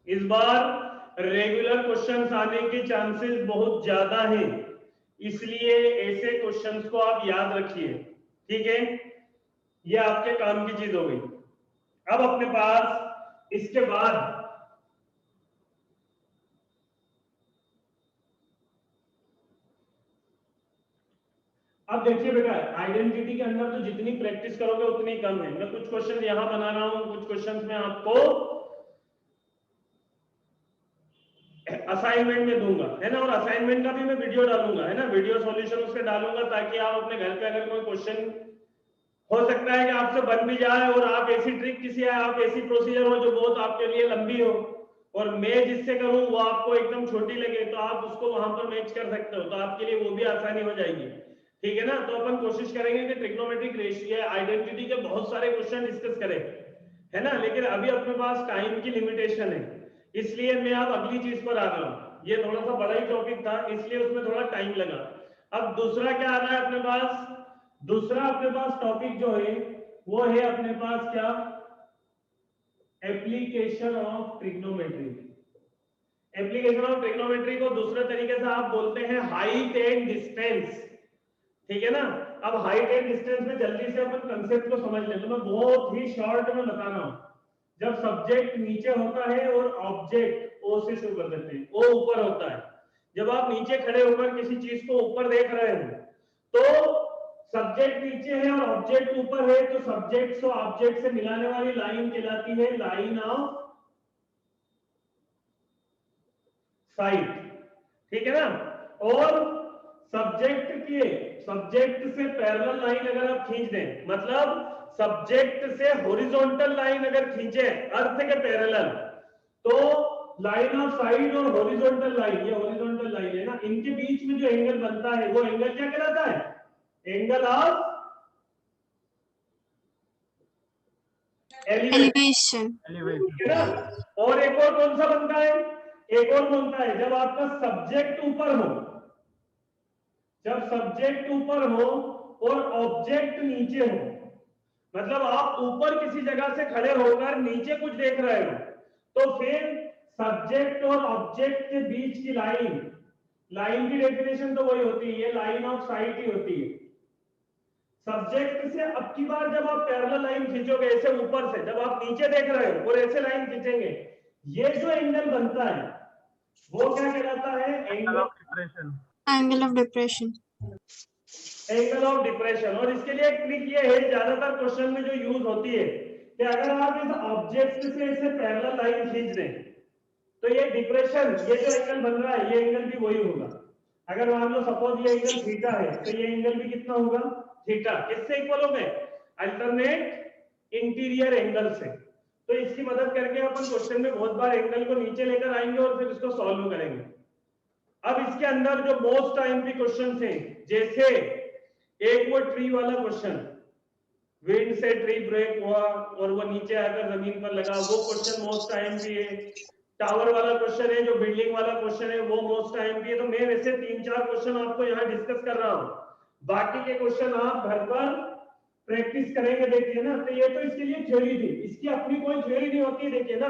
इस बार रेगुलर क्वेश्चंस आने के चांसेस बहुत ज्यादा हैं, इसलिए ऐसे क्वेश्चंस को आप याद रखिए, ठीक है। ये आपके काम की चीज हो गई। अब अपने पास इसके बाद अब देखिए बेटा, आइडेंटिटी के अंदर तो जितनी प्रैक्टिस करोगे उतनी कम है। मैं कुछ क्वेश्चन यहां बना रहा हूं, कुछ क्वेश्चंस में आपको असाइनमेंट में दूंगा, है ना, और असाइनमेंट का भी मैं वीडियो डालूंगा, है ना, वीडियो सॉल्यूशन उसके डालूंगा, ताकि आप अपने घर पे अगर कोई क्वेश्चन हो सकता है कि आपसे बन भी जाए और आप ऐसी ट्रिक किसी आप ऐसी प्रोसीजर हो जो बहुत आपके लिए लंबी हो और मैं जिससे करूं वो आपको एकदम छोटी लगे, तो आप उसको वहां पर मैच कर सकते हो, तो आपके लिए वो भी आसानी हो जाएगी, ठीक है ना। तो अपन कोशिश करेंगे कि ट्रिग्नोमेट्रिक रेशियो आइडेंटिटी के बहुत सारे क्वेश्चन डिस्कस करें, है ना, लेकिन अभी अपने पास टाइम की लिमिटेशन है, इसलिए मैं अब अगली चीज पर आ रहा हूं। ये थोड़ा सा बड़ा ही टॉपिक था, इसलिए उसमें थोड़ा टाइम लगा। अब दूसरा क्या आ रहा है अपने पास, दूसरा अपने पास टॉपिक जो है वो है अपने पास क्या, application of trigonometry. Application of trigonometry को दूसरे तरीके से आप बोलते हैं हाइट एंड डिस्टेंस, ठीक है ना। अब हाइट एंड डिस्टेंस में जल्दी से अपन कंसेप्ट को समझ लें, तो मैं बहुत ही शॉर्ट में बता रहा हूं। जब सब्जेक्ट नीचे होता है और ऑब्जेक्ट ओ से शुरू कर देते हैं, ओ ऊपर होता है, जब आप नीचे खड़े होकर किसी चीज को ऊपर देख रहे हैं तो सब्जेक्ट नीचे है और ऑब्जेक्ट ऊपर है, तो सब्जेक्ट को ऑब्जेक्ट से मिलाने वाली लाइन कहलाती है लाइन ऑफ साइट, ठीक है ना। और सब्जेक्ट से पैरेलल लाइन अगर आप खींच दें, मतलब सब्जेक्ट से हॉरिजॉन्टल लाइन अगर खींचे अर्थ के पैरेलल, तो लाइन ऑफ साइट और हॉरिजॉन्टल लाइन, ये हॉरिजॉन्टल लाइन है ना, इनके बीच में जो एंगल बनता है वो एंगल क्या कहलाता है, एंगल ऑफ एलिवेशन, है ना। और एक और कौन सा बनता है, एक और बनता है जब आपका सब्जेक्ट ऊपर हो, जब सब्जेक्ट ऊपर हो और ऑब्जेक्ट नीचे हो, मतलब आप ऊपर किसी जगह से खड़े होकर नीचे कुछ देख रहे हो, तो फिर सब्जेक्ट और ऑब्जेक्ट के बीच की लाइन की डेफिनेशन तो वही होती है, ये लाइन ऑफ साइट ही होती है। सब्जेक्ट से अब की बार जब आप पैरेलल लाइन खींचोगे ऐसे ऊपर से, जब आप नीचे देख रहे हो और ऐसे लाइन खींचेंगे, ये जो एंगल बनता है वो क्या कहलाता है, angle of depression, angle of depression, angle of depression. और इसके लिए एक ट्रिक ये है, ज्यादातर क्वेश्चन में जो यूज होती है, कि अगर आप इस ऑब्जेक्ट से ऐसे पैरेलल लाइन खींच दें तो ये डिप्रेशन, ये जो एंगल बन रहा है ये एंगल भी वही होगा। अगर मान लो सपोज ये एंगल थीटा है तो ये एंगल भी कितना होगा, थीटा। किससे इक्वल हो गए, अल्टरनेट इंटीरियर एंगल से। तो इसकी मदद करके अपन क्वेश्चन में बहुत बार एंगल को नीचे लेकर आएंगे और फिर इसको सॉल्व करेंगे। अब इसके अंदर जो मोस्ट टाइम के क्वेश्चन थे, जैसे एक वो ट्री वाला क्वेश्चन, विंड से ट्री ब्रेक हुआ और वो नीचे आकर जमीन पर लगा, वो क्वेश्चन मोस्ट टाइम भी है। टावर वाला क्वेश्चन है, जो बिल्डिंग वाला क्वेश्चन है, वो मोस्ट टाइम भी है। तो मैं वैसे 3-4 क्वेश्चन आपको यहाँ डिस्कस कर रहा हूँ, बाकी के क्वेश्चन आप घर पर प्रैक्टिस करेंगे। देखिए ना, तो ये तो इसके लिए थ्योरी थी, इसकी अपनी कोई थ्योरी नहीं होती है, देखिए ना।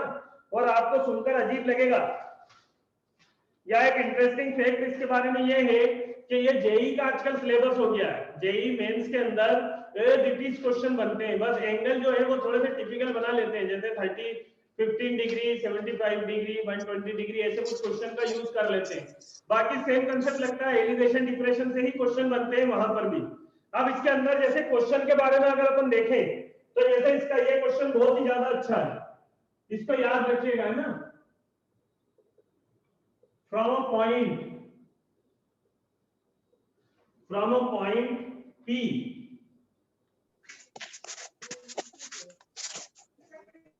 और आपको सुनकर अजीब लगेगा, या एक इंटरेस्टिंग फैक्ट इसके बारे में ये है कि ये जेई का आजकल सिलेबस हो गया है। जेई मेंस के अंदर रिपीट क्वेश्चन बनते हैं, बस एंगल जो है वो थोड़े से टिपिकल बना लेते हैं, जैसे 30, 15 डिग्री, 75 डिग्री, 120 डिग्री, ऐसे कुछ क्वेश्चन का यूज कर लेते हैं। बाकी सेम कंसेप्ट लगता है, एलिवेशन डिप्रेशन से ही क्वेश्चन बनते हैं वहां पर भी। अब इसके अंदर जैसे क्वेश्चन के बारे में अगर अपन देखें तो जैसे इसका ये क्वेश्चन बहुत ही ज्यादा अच्छा है, इसको याद रखिएगा, है ना। From a point P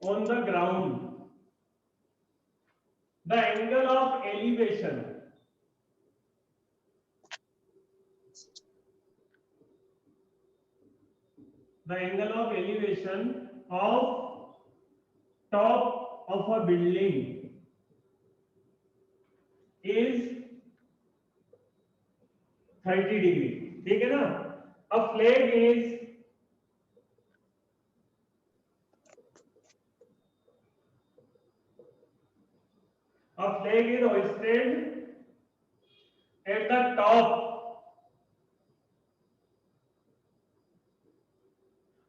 on the ground, the angle of elevation of top of a building is 30 degree, ठीक है ना। A flag is hoisted at the top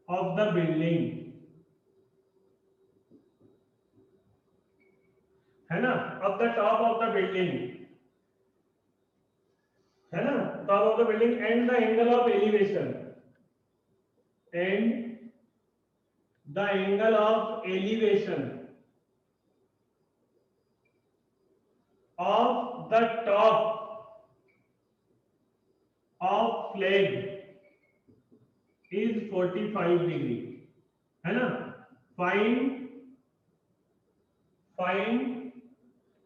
of the building, है ना, of the top of the building, है ना, top of the building, and the angle of elevation of the top of flag is 45 degree, है ना। Find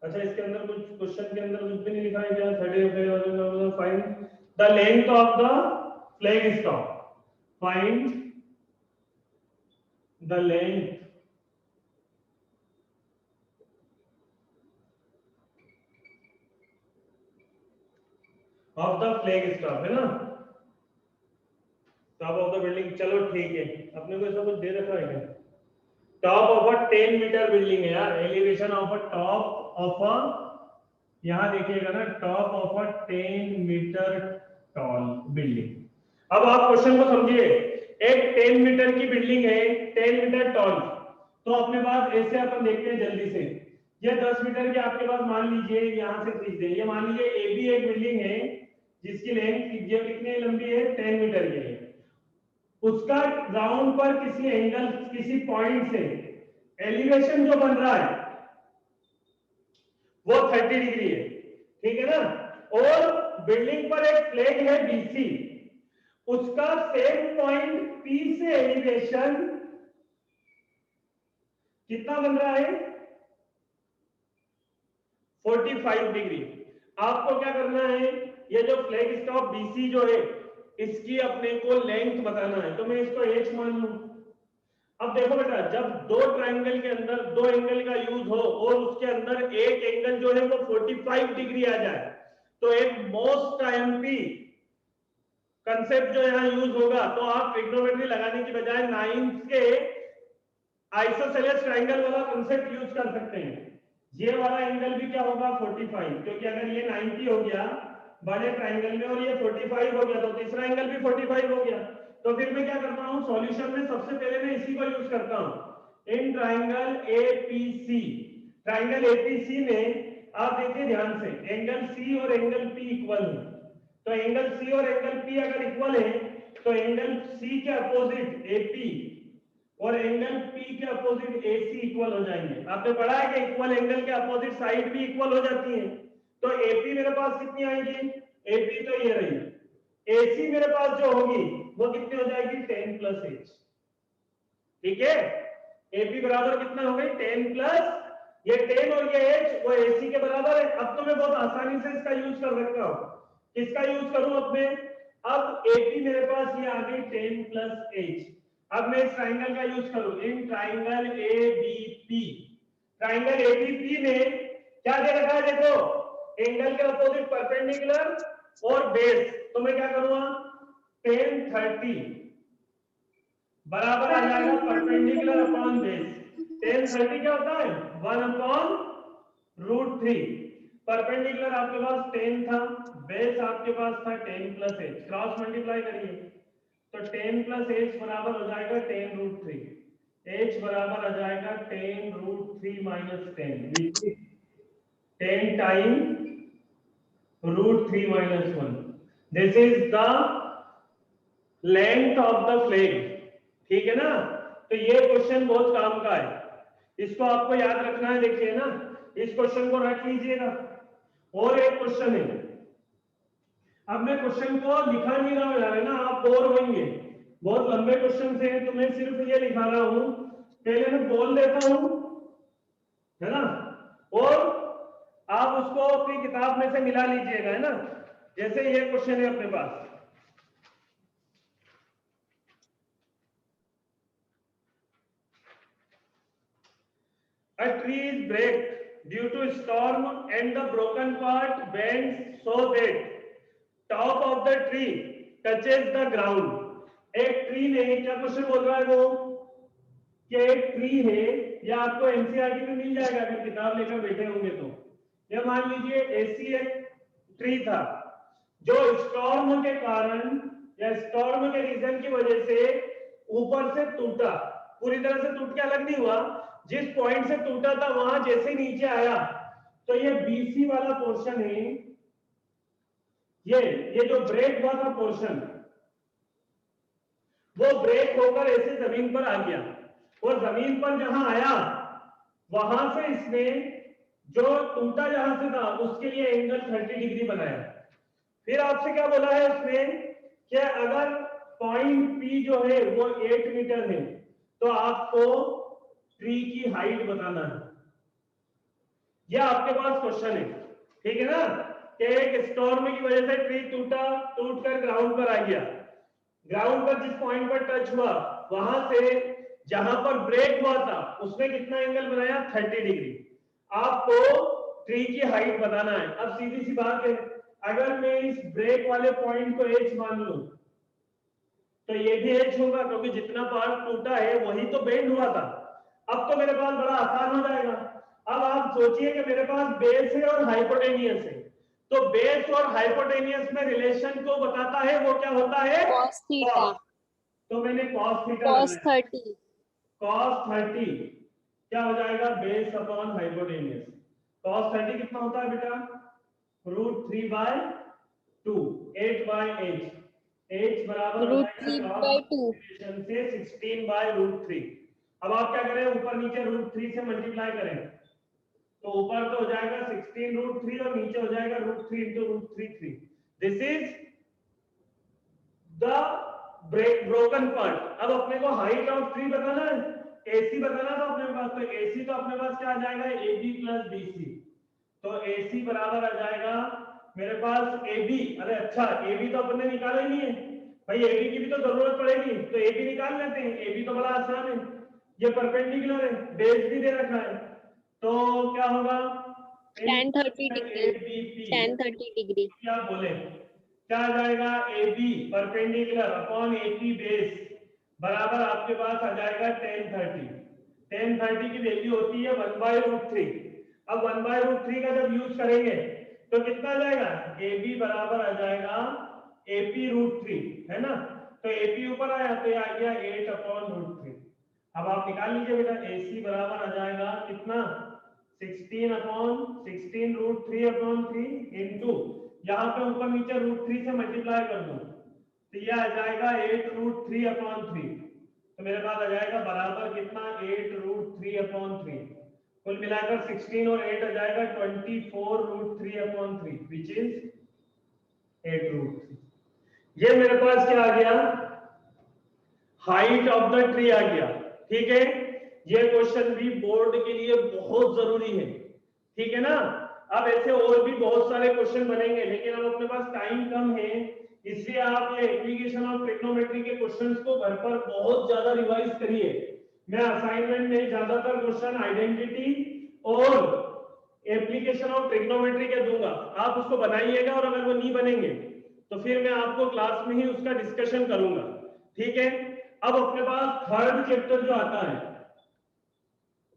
अच्छा, इसके अंदर कुछ क्वेश्चन के अंदर कुछ भी नहीं लिखा है क्या, 30 find the length of the flag stock, find the length of the flag stock, है ना, टॉप ऑफ द बिल्डिंग। चलो ठीक है, अपने को ऐसा कुछ दे रखा है क्या, top of a 10 metre building है यार, elevation of a top of a, यहां देखिएगा ना, top of a 10 metre tall building. अब आप क्वेश्चन को समझिए, एक 10 मीटर की बिल्डिंग है, 10 मीटर टॉल, तो अपने पास ऐसे अपन देखते हैं जल्दी से, ये 10 मीटर के आपके पास मान लीजिए, यहां से खींच दें, ये मान लीजिए ए बी एक बिल्डिंग है जिसकी लेंथ ये कितनी लंबी है, 10 मीटर की है। उसका ग्राउंड पर किसी एंगल, किसी पॉइंट से एलिवेशन जो बन रहा है वो 30 डिग्री है, ठीक है ना। और बिल्डिंग पर एक फ्लैग है बीसी, उसका सेम पॉइंट पी से एलिवेशन कितना बन रहा है, 45 डिग्री। आपको क्या करना है, ये जो फ्लैग स्टॉक बीसी जो है इसकी अपने को लेंथ बताना है, तो मैं इसको h मान लूं। अब देखो बेटा, जब दो ट्रायंगल के अंदर दो एंगल का यूज हो और उसके अंदर एक एंगल जो है वो 45 डिग्री आ जाए, तो एक मोस्ट आईएमपी कंसेप्ट जो यहां यूज होगा, तो आप ट्रिग्नोमेट्री लगाने की बजाय 9th के आइसोसेलेस ट्रायंगल वाला कंसेप्ट यूज कर सकते हैं। ये वाला एंगल भी क्या होगा, 45, क्योंकि अगर ये 90 हो गया बड़े ट्रायंगल में और ये 45 हो गया तो तीसरा एंगल भी 45 हो गया। तो फिर मैं क्या करता हूं, सॉल्यूशन में सबसे पहले मैं इसी को यूज करता हूं, in triangle APC. Triangle APC में आप देखिए ध्यान से, एंगल सी और एंगल पी इक्वल है, तो एंगल सी और एंगल पी अगर इक्वल है तो एंगल सी के अपोजिट एपी और एंगल पी के अपोजिट एसी इक्वल हो जाएंगे। आपने पढ़ा है कि इक्वल एंगल के अपोजिट साइड भी इक्वल हो जाती है। तो एपी मेरे पास कितनी आएगी, AP तो ये रही, AC मेरे पास जो होगी वो कितनी हो जाएगी 10 प्लस H, ठीक है। AP बराबर कितना हो गई 10 प्लस ये 10 और ये H वो AC के बराबर है। अब तो मैं बहुत आसानी से इसका यूज कर सकता हूं, किसका यूज करूं अब मैं, अब AP मेरे पास ये आ गई 10 प्लस H। अब मैं इस ट्राइंगल का यूज करूं, in triangle ABP, triangle ABP में क्या दे रखा है देखो, एंगल के अपोजिट परपेंडिकुलर और बेस, तो मैं क्या करूंगा 10 30 बराबर आ जाएगा परपेंडिकुलर अपॉन बेस। 10 30 क्या होता है 1 अपॉन √3, परपेंडिकुलर आपके पास 10 था, बेस आपके पास था 10 प्लस H, क्रॉस मल्टीप्लाई करिए तो 10 प्लस H बराबर हो जाएगा 10 √3, H बराबर आ जाएगा 10 √3 minus 10, 10 time √3 minus 1. This is the length of the flag, ठीक है ना। तो ये क्वेश्चन बहुत काम का है, इसको आपको याद रखना है। देखिए ना, इस क्वेश्चन को रख लीजिएगा। और एक क्वेश्चन है, अब मैं क्वेश्चन को लिखा नहीं रहा हूं यार, है ना, आप बोर होंगे, बहुत लंबे क्वेश्चन हैं, तो मैं सिर्फ ये लिखा रहा हूं, पहले मैं बोल देता हूं, है ना, और आप उसको अपनी किताब में से मिला लीजिएगा, है ना। जैसे ये क्वेश्चन है अपने पास, a tree is break due to storm and the broken part bends so that top of the tree touches the ground। एक ट्री ने, क्या क्वेश्चन बोल रहा है वो, कि एक ट्री है, या आपको एनसीईआरटी में मिल जाएगा अगर किताब लेकर बैठे होंगे तो। ये मान लीजिए ऐसी एक ट्री था जो स्टॉर्म के कारण या स्टॉर्म के रीजन की वजह से ऊपर से टूटा, पूरी तरह से टूट के अलग नहीं हुआ, जिस पॉइंट से टूटा था वहां जैसे नीचे आया, तो ये बीसी वाला पोर्शन है, ये जो ब्रेक हुआ था पोर्शन, वो ब्रेक होकर ऐसे जमीन पर आ गया, और जमीन पर जहां आया वहां से इसने जो टूटा जहां से था उसके लिए एंगल 30 डिग्री बनाया। फिर आपसे क्या बोला है उसने कि अगर पॉइंट P जो है वो 8 मीटर है तो आपको ट्री की हाइट बताना है। यह आपके पास क्वेश्चन है, ठीक है ना, कि एक स्टॉर्म की वजह से ट्री टूटकर ग्राउंड पर आ गया, ग्राउंड पर जिस पॉइंट पर टच हुआ वहां से जहां पर ब्रेक हुआ था उसमें कितना एंगल बनाया 30 डिग्री। आपको ट्री की हाइट बताना है। अब सीधी सी बात है, अगर मैं इस ब्रेक वाले पॉइंट को H मान लूं तो ये भी H होगा, क्योंकि जितना पार्ट टूटा है वही तो बेंड हुआ था। अब तो मेरे पास बड़ा आसान हो जाएगा। अब आप सोचिए कि मेरे पास बेस है और हाइपोटेनियस है, तो बेस और हाइपोटेनियस में रिलेशन को बताता है वो क्या होता है cos थीटा, तो मैंने cos थीटा cos 30, cos 30 क्या हो जाएगा बेस अपॉन हाइपोटेनियस। cos 30 कितना होता है बेटा √3/2, 8/8, H बराबर हो जाएगा √3/2, से 16/√3। अब आप क्या करें, ऊपर नीचे √3 से मल्टीप्लाई करें, तो ऊपर तो हो जाएगा 16√3 और नीचे हो जाएगा √3 into √3। This is the broken part. अब अपने को हाइट ऑफ ट्री बताना है, AC बताना था अपने पास, तो AC तो अपने पास क्या आ जाएगा AB प्लस BC, तो AC बराबर आ जाएगा मेरे पास AB। अरे अच्छा, AB तो अपने निकाला ही नहीं है भाई, AB की भी तो जरूरत पड़ेगी, तो AB निकाल लेते हैं। AB तो बड़ा आसान है, ये परपेंडिकुलर है, बेस भी दे रखा है, तो क्या होगा tan 30 डिग्री, tan 30 डिग्री, क्या बोले, क्या आ जाएगा AB perpendicular upon AP base बराबर आपके पास आ जाएगा tan 30। tan 30 की वैल्यू होती है 1/√3। अब 1/√3 का जब यूज करेंगे तो कितना आ जाएगा, AB बराबर आ जाएगा AP√3, है ना, तो AP ऊपर आया तो ये आ गया 8/√3। अब आप निकाल लीजिए बेटा, AC बराबर आ जाएगा कितना 16/16 √3/3 इनटू यहाँ पे ऊपर नीचे √3 से मल्टीप्लाई कर दो तो ये आ जाएगा 8√3/3, तो मेरे पास आ जाएगा बराबर कितना 8√3/3, कुल मिलाकर 16 और 8 आ जाएगा 24√3/3 विच इज 8√3। ये मेरे पास क्या आ गया, हाइट ऑफ द ट्री आ गया। ठीक है, ये क्वेश्चन भी बोर्ड के लिए बहुत जरूरी है। ठीक है ना। अब ऐसे और भी बहुत सारे क्वेश्चन बनेंगे, लेकिन अब अपने पास टाइम कम है, इसलिए आप ये एप्लीकेशन ऑफ ट्रिग्नोमेट्री के क्वेश्चंस को घर पर बहुत ज्यादा रिवाइज करिए। मैं असाइनमेंट में ज्यादातर क्वेश्चन आइडेंटिटी और एप्लीकेशन ऑफ ट्रिग्नोमेट्री के दूंगा, आप उसको बनाइएगा, और अगर वो नहीं बनेंगे तो फिर मैं आपको क्लास में ही उसका डिस्कशन करूंगा। ठीक है। अब अपने पास थर्ड चैप्टर जो आता है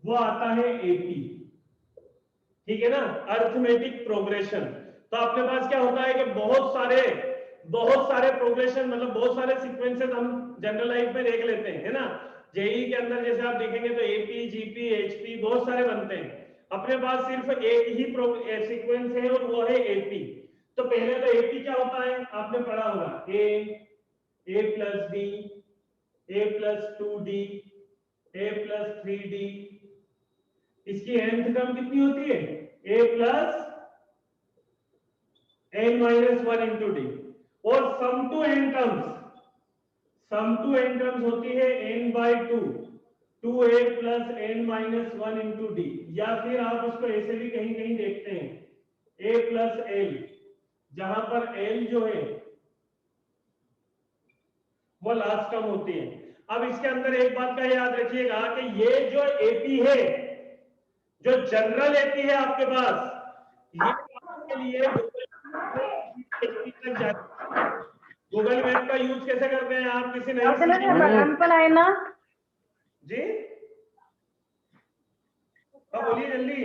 वो आता है एपी। ठीक है ना, अरिथमेटिक प्रोग्रेशन। तो अपने पास क्या होता है कि बहुत सारे प्रोग्रेशन, मतलब बहुत सारे सीक्वेंसेस हम जनरल लाइफ में देख लेते हैं, है ना। जेई के अंदर जैसे आप देखेंगे तो एपी, जीपी, एचपी बहुत सारे बनते हैं। अपने पास सिर्फ एक ही सीक्वेंस है और वो है एपी। तो पहले तो एपी क्या होता है आपने पढ़ा होगा, ए प्लस बी, ए प्लस 2d, ए प्लस 3d। इसकी nth टर्म कितनी होती है, a plus n minus 1 into D. और सम टू n टर्म्स होती है n by 2, 2a plus n minus 1 into D. या फिर आप उसको ऐसे भी कहीं कहीं देखते हैं, a प्लस l, जहां पर l जो है वो लास्ट टर्म होती है। अब इसके अंदर एक बात का याद रखिएगा कि ये जो एपी है, जो जनरल एपी है आपके पास, ये आपके लिए गूगल मैप का यूज कैसे करते हैं आप, किसी नहीं ना जी, अब बोलिए जल्दी।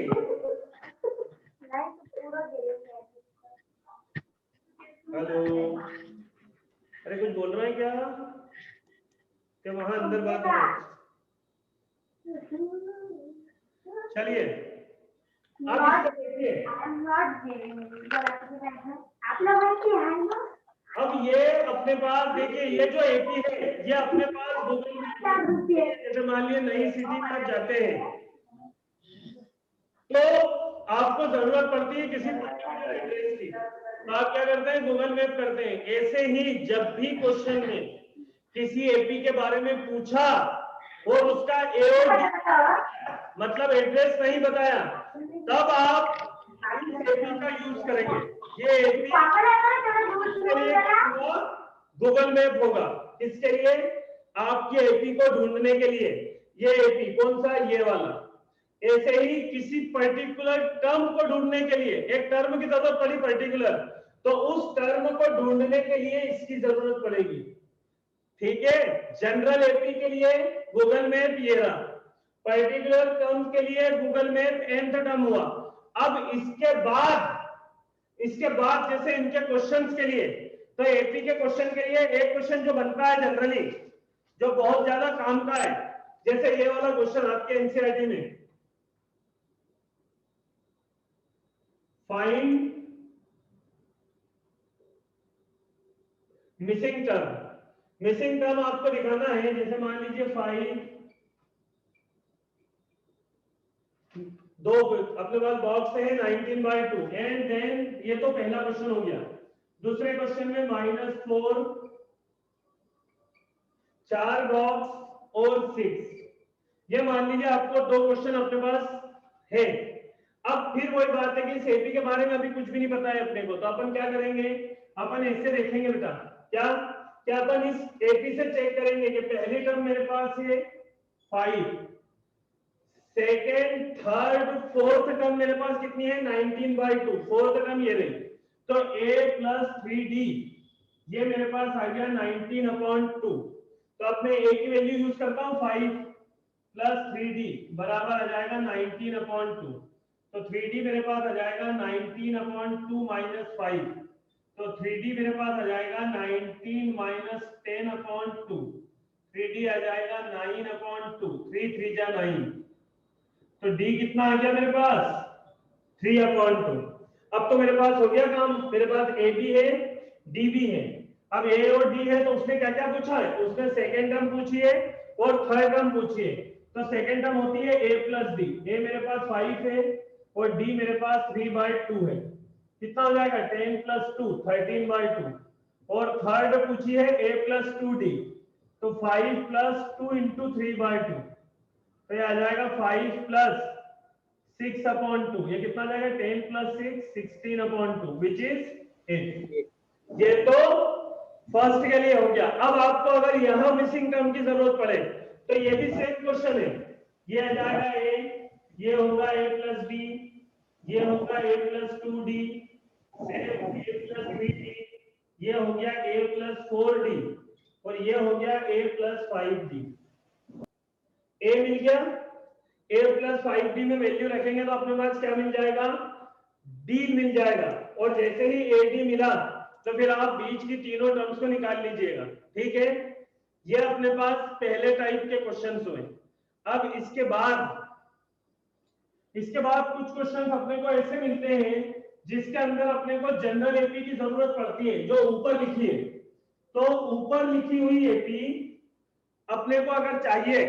हेलो, अरे कुछ बोल रहे हैं क्या वहां अंदर बात है? चलिए अब इसको देखिए। अब ये अपने पास देखिए, ये जो एपी है ये अपने पास गूगल मैप, जैसे मान लीजिए नई सिटी में आप जाते हैं तो आपको जरूरत पड़ती है किसी पर्टिकुलर एड्रेस की, तो आप क्या करते हैं, गूगल मैप करते हैं। ऐसे ही जब भी क्वेश्चन में किसी एपी के बारे में पूछा और उसका मतलब एड्रेस नहीं बताया, तब आप इस एपी का यूज करेंगे। ये एपी गूगल मैप होगा, इसके लिए आपकी एपी को ढूंढने के लिए। ये एपी कौन सा, ये वाला। ऐसे ही किसी पर्टिकुलर टर्म को ढूंढने के लिए, एक टर्म की जरूरत पड़ी पर्टिकुलर, तो उस टर्म को ढूंढने के लिए इसकी जरूरत पड़ेगी। ठीक है, जनरल एपी के लिए गूगल मैप ये रहा, पर्टिकुलर टर्म के लिए गूगल मैप nth टर्म हुआ। अब इसके बाद जैसे इनके क्वेश्चंस के लिए, तो एपी के क्वेश्चन के लिए एक क्वेश्चन जो बनता है जनरली, जो बहुत ज्यादा काम का है, जैसे ये वाला क्वेश्चन आपके एनसीईआरटी में, फाइंड मिसिंग टर्म आपको दिखाना है। जैसे मान लीजिए 5, दो अपने पास बॉक्स है 19/2, एंड देन ये तो पहला क्वेश्चन हो गया। दूसरे क्वेश्चन में -4, 4 बॉक्स और 6। ये मान लीजिए आपको दो क्वेश्चन अपने पास है। अब फिर वही बात है कि इस एपी के बारे में अभी कुछ भी नहीं पता है अपने को, तो अपन क्या करेंगे, अपन ऐसे देखेंगे बेटा, क्या अपन इस एपी से चेक करेंगे कि पहली टर्म मेरे पास है 5, सेकेंड, थर्ड, फोर्थ टर्म मेरे पास कितनी है 19/2, फोर्थ टर्म ये रही, तो a प्लस 3d ये मेरे पास आ गया 19/2। तो अब मैं a की वैल्यू यूज करता हूं, 5 प्लस 3d बराबर आ जाएगा 19/2। तो 3d मेरे पास आ जाएगा 19/2 माइनस 5, तो 3d मेरे पास आ जाएगा 19 माइनस 10/2, 3d आ जाएगा 9/2, 3 3 जा 9, तो d कितना आ गया मेरे पास 3/2। अब तो मेरे पास हो गया काम, मेरे पास a भी है d भी है। अब a और d है तो उसने क्या क्या पूछा है, उसने सेकेंड टर्म पूछी है और थर्ड टर्म पूछी है। तो सेकेंड टर्म होती है a प्लस d, a मेरे पास 5 है और d मेरे पास 3/2 है। कितना हो जाएगा 10 + 2 13/2 और थर्ड पूछी है a + 2d तो 5 + 2 × 3/2 तो ये आ जाएगा 5 + 6/2 ये कितना आ जाएगा 10 + 6 16/2 विच इज 8। ये तो फर्स्ट के लिए हो गया। अब आपको अगर यहां मिसिंग टर्म की जरूरत पड़े तो ये भी सेम क्वेश्चन है। ये आ जाएगा a, ये होगा a + b, ये होगा a + 2d, same a + 3d, ये हो गया a + 4d और ये हो गया a + 5d। a मिल गया, a + 5d में वैल्यू रखेंगे तो अपने पास क्या मिल जाएगा d मिल जाएगा और जैसे ही ad मिला तो फिर आप बीच की तीनों टर्म्स को निकाल लीजिएगा। ठीक है, ये अपने पास पहले टाइप के क्वेश्चंस हुए। अब इसके बाद कुछ क्वेश्चन अपने को ऐसे मिलते हैं जिसके अंदर अपने को जनरल एपी की जरूरत पड़ती है जो ऊपर लिखी है। तो ऊपर लिखी हुई एपी अपने को अगर चाहिए,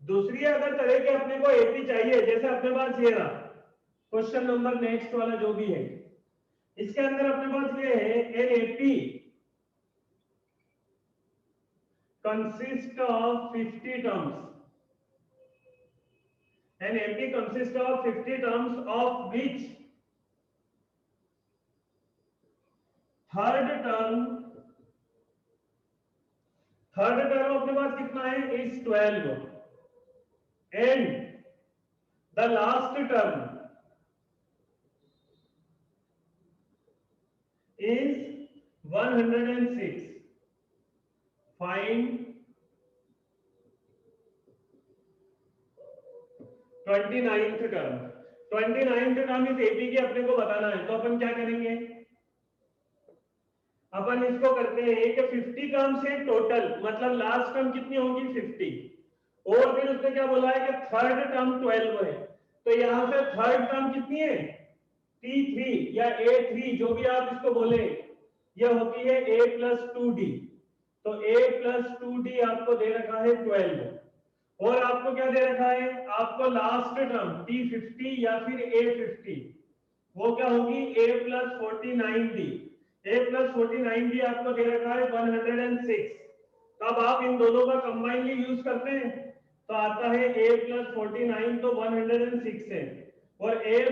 दूसरी अगर तरह के अपने को एपी चाहिए, जैसे अपने पास ये रहा क्वेश्चन नंबर नेक्स्ट वाला जो भी है, इसके अंदर अपने पास ये है an AP consist of 50 terms, an AP consists of 50 terms of which third term अपने पास कितना है is 12 and the last term is 106. Find 29th term. 29th term इस एपी की अपने को बताना है तो अपन क्या करेंगे, अपन इसको करते हैं कि 50 टर्म्स है टोटल, मतलब लास्ट टर्म कितनी होगी 50 और फिर उसने क्या बोला है कि थर्ड टर्म 12 है तो यहां से थर्ड टर्म कितनी है T3 या A3 जो भी आप इसको बोले, यह होती है a + 2d तो a + 2d आपको दे रखा है 12 और आपको क्या दे रखा है, आपको लास्ट टर्म T50 या फिर A50 वो क्या होगी a + 49d, a + 49d आपको दे रखा है 106। तब आप इन दोनों का कंबाइनली यूज करते हैं तो आता है a + 49 तो 106 है और a +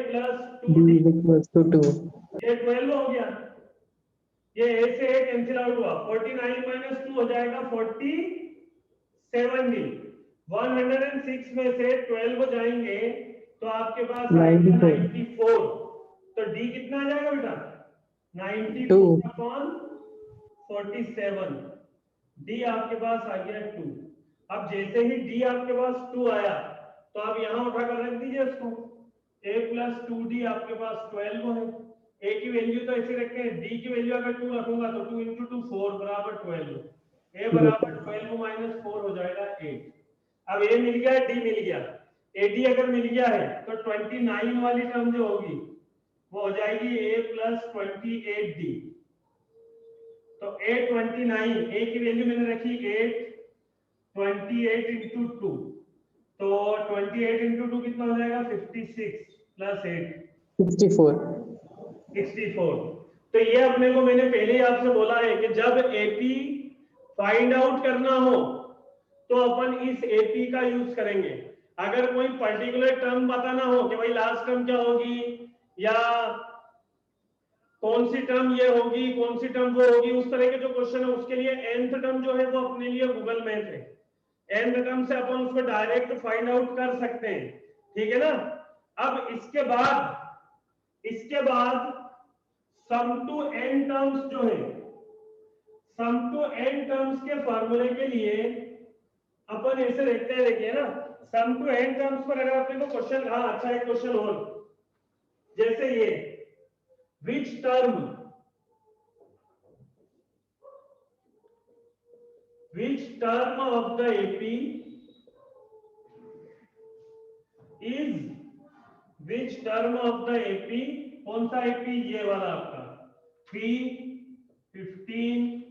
2d = 2 ये 12 हो गया, ये a से a कैंसिल आउट हुआ 49 - 2 हो जाएगा 47d। 106 में से 12 जाएंगे तो आपके पास 94 तो d कितना आ जाएगा बेटा 94/47 d आपके पास आ गया 2। अब जैसे ही d आपके पास 2 आया तो आप यहां उठाकर रख दीजिए इसको, a + 2d आपके पास 12 है, a की वैल्यू तो ऐसे रखें, d की वैल्यू अगर 2 रखूंगा तो 2 × 2 4 = 12, a = 12 - 4 हो जाएगा 8। अब a मिल गया d मिल गया, ad अगर मिल गया है तो 29 वाली टर्म जो होगी वो हो जाएगी a + 28d तो a29 a की वैल्यू मैंने रखी 8, 28 × 2 तो 28 × 2 कितना हो जाएगा 56 + 8 64। तो ये अपने को मैंने पहले ही आपसे बोला है कि जब एपी फाइंड आउट करना हो तो अपन इस एपी का यूज करेंगे। अगर कोई पर्टिकुलर टर्म बताना हो कि भाई लास्ट टर्म क्या होगी या कौन सी टर्म ये होगी कौन सी टर्म वो होगी, उस तरह के जो क्वेश्चन है उसके लिए nth टर्म जो है वो अपने लिए गूगल मैथ है, nth टर्म से अपन उसको डायरेक्ट फाइंड आउट कर सकते हैं। ठीक है ना। अब इसके बाद सम टू n टर्म्स जो है, सम टू n टर्म्स के फॉर्मूले के लिए अपन ऐसे देखते हैं, देखिए ना सम टू n टर्म्स पर अगर आपने को क्वेश्चन, हाँ अच्छा एक क्वेश्चन और, जैसे ये which term of the AP is कौन सा AP, ये वाला आपका 3, 15,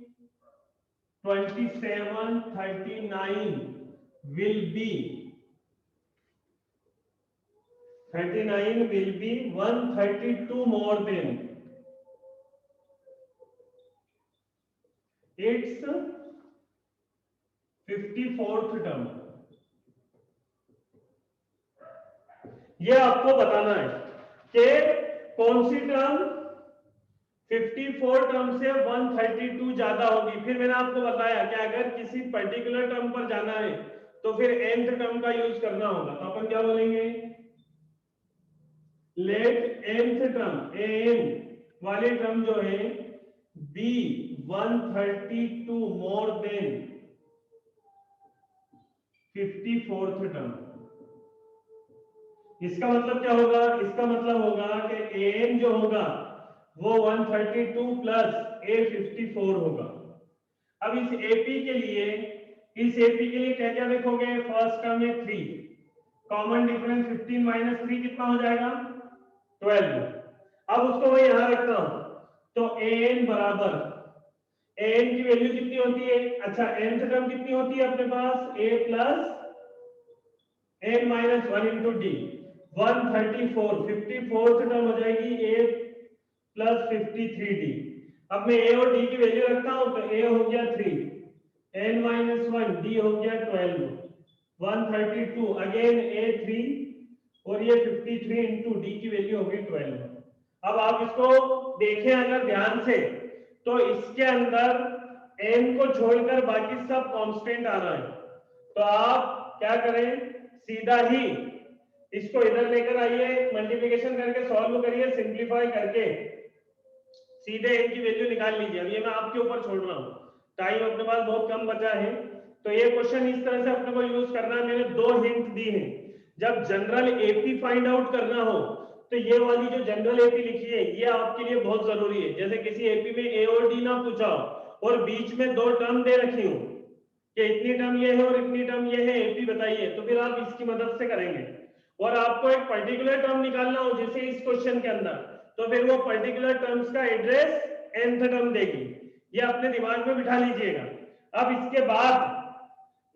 27, 39 will be 39 will be 132 more than its 54th term। ये आपको बताना है कि कौन सी टर्म 54 टर्म से 132 ज्यादा होगी। फिर मैंने आपको बताया कि अगर किसी पर्टिकुलर टर्म पर जाना है तो फिर nth टर्म का यूज करना होगा। तो अपन क्या बोलेंगे, लेट nth टर्म an वाली टर्म जो है B 132 more than 54th term. इसका मतलब क्या होगा, इसका मतलब होगा कि an जो होगा वो 132 प्लस a 54 होगा। अब इस AP के लिए, इस AP के लिए क्या क्या देखोगे, फर्स्ट टर्म में 3, कॉमन डिफरेंस 15 माइनस 3 कितना हो जाएगा 12। अब उसको मैं यहां रखता हूं तो an बराबर, an की वैल्यू कितनी होती है, अच्छा nth टर्म कितनी होती है अपने पास a plus n minus 1 into D 134, 54th term हो जाएगी a प्लस 53d। अब मैं a और d की वैल्यू रखता हूं तो a हो गया 3, n माइनस 1, d हो गया 12, 132 अगेन a 3 और ये 53 इंटू डी की वैल्यू हो गई 12। अब आप इसको देखें अगर ध्यान से तो इसके अंदर n को छोड़कर बाकी सब कांस्टेंट आ रहा है। तो आप क्या करें, सीधा ही इसको इधर लेकर आइए, मल्टीप्लिकेशन करके सॉल्व करिए, सिंपलीफाई करके सीधे n की वैल्यू निकाल लीजिए। अब ये मैं आपके ऊपर छोड़ रहा हूं, टाइम अपने पास बहुत कम बचा है। तो ये क्वेश्चन इस तरह से अपने को यूज करना है। मैंने 2 हिंट दी हैं। जब जनरल एपी फाइंड आउट करना हो तो ये वाली जो जनरल एपी लिखी है ये आपके लिए बहुत जरूरी है। जैसे किसी एपी में ए और डी ना पूछा हो और बीच में 2 टर्म दे रखी हो कि इतनी टर्म ये है और इतनी टर्म ये है, एपी बताइए, तो फिर आप इसकी मदद से करेंगे। और आपको एक पर्टिकुलर टर्म निकालना हो जैसे इस क्वेश्चन के अंदर, तो फिर वो पर्टिकुलर टर्म्स का एड्रेस nth टर्म देगी। ये अपने दिमाग में बिठा लीजिएगा। अब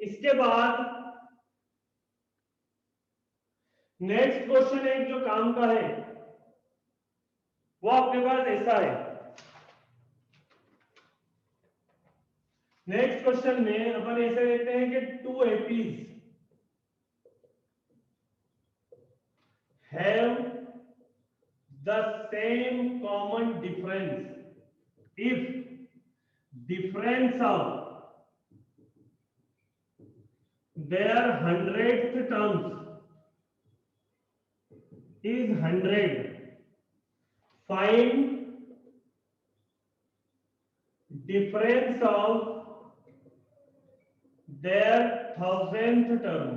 इसके बाद नेक्स्ट क्वेश्चन एक जो काम का है वो अपने पास ऐसा है। नेक्स्ट क्वेश्चन में अपन ऐसे देखते हैं कि 2 APs have the same common difference if difference of their 100th terms is 100. Find difference of their 1000th term।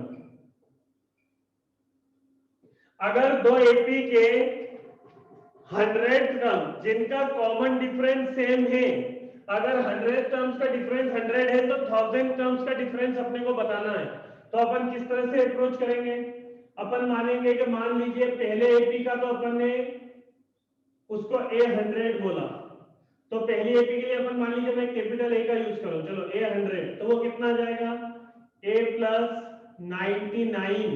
अगर 2 एपी के 100th टर्म जिनका कॉमन डिफरेंस सेम है, अगर 100 टर्म्स का डिफरेंस 100 है तो 1000 टर्म्स का डिफरेंस अपने को बताना है। तो अपन किस तरह से अप्रोच करेंगे, अपन मानेंगे कि मान लीजिए पहले एपी का तो अपन ने उसको A100 बोला, तो पहली एपी के लिए अपन मान लीजिए मैं कैपिटल ए का यूज करूं, चलो A100, तो वो कितना आ जाएगा a प्लस 99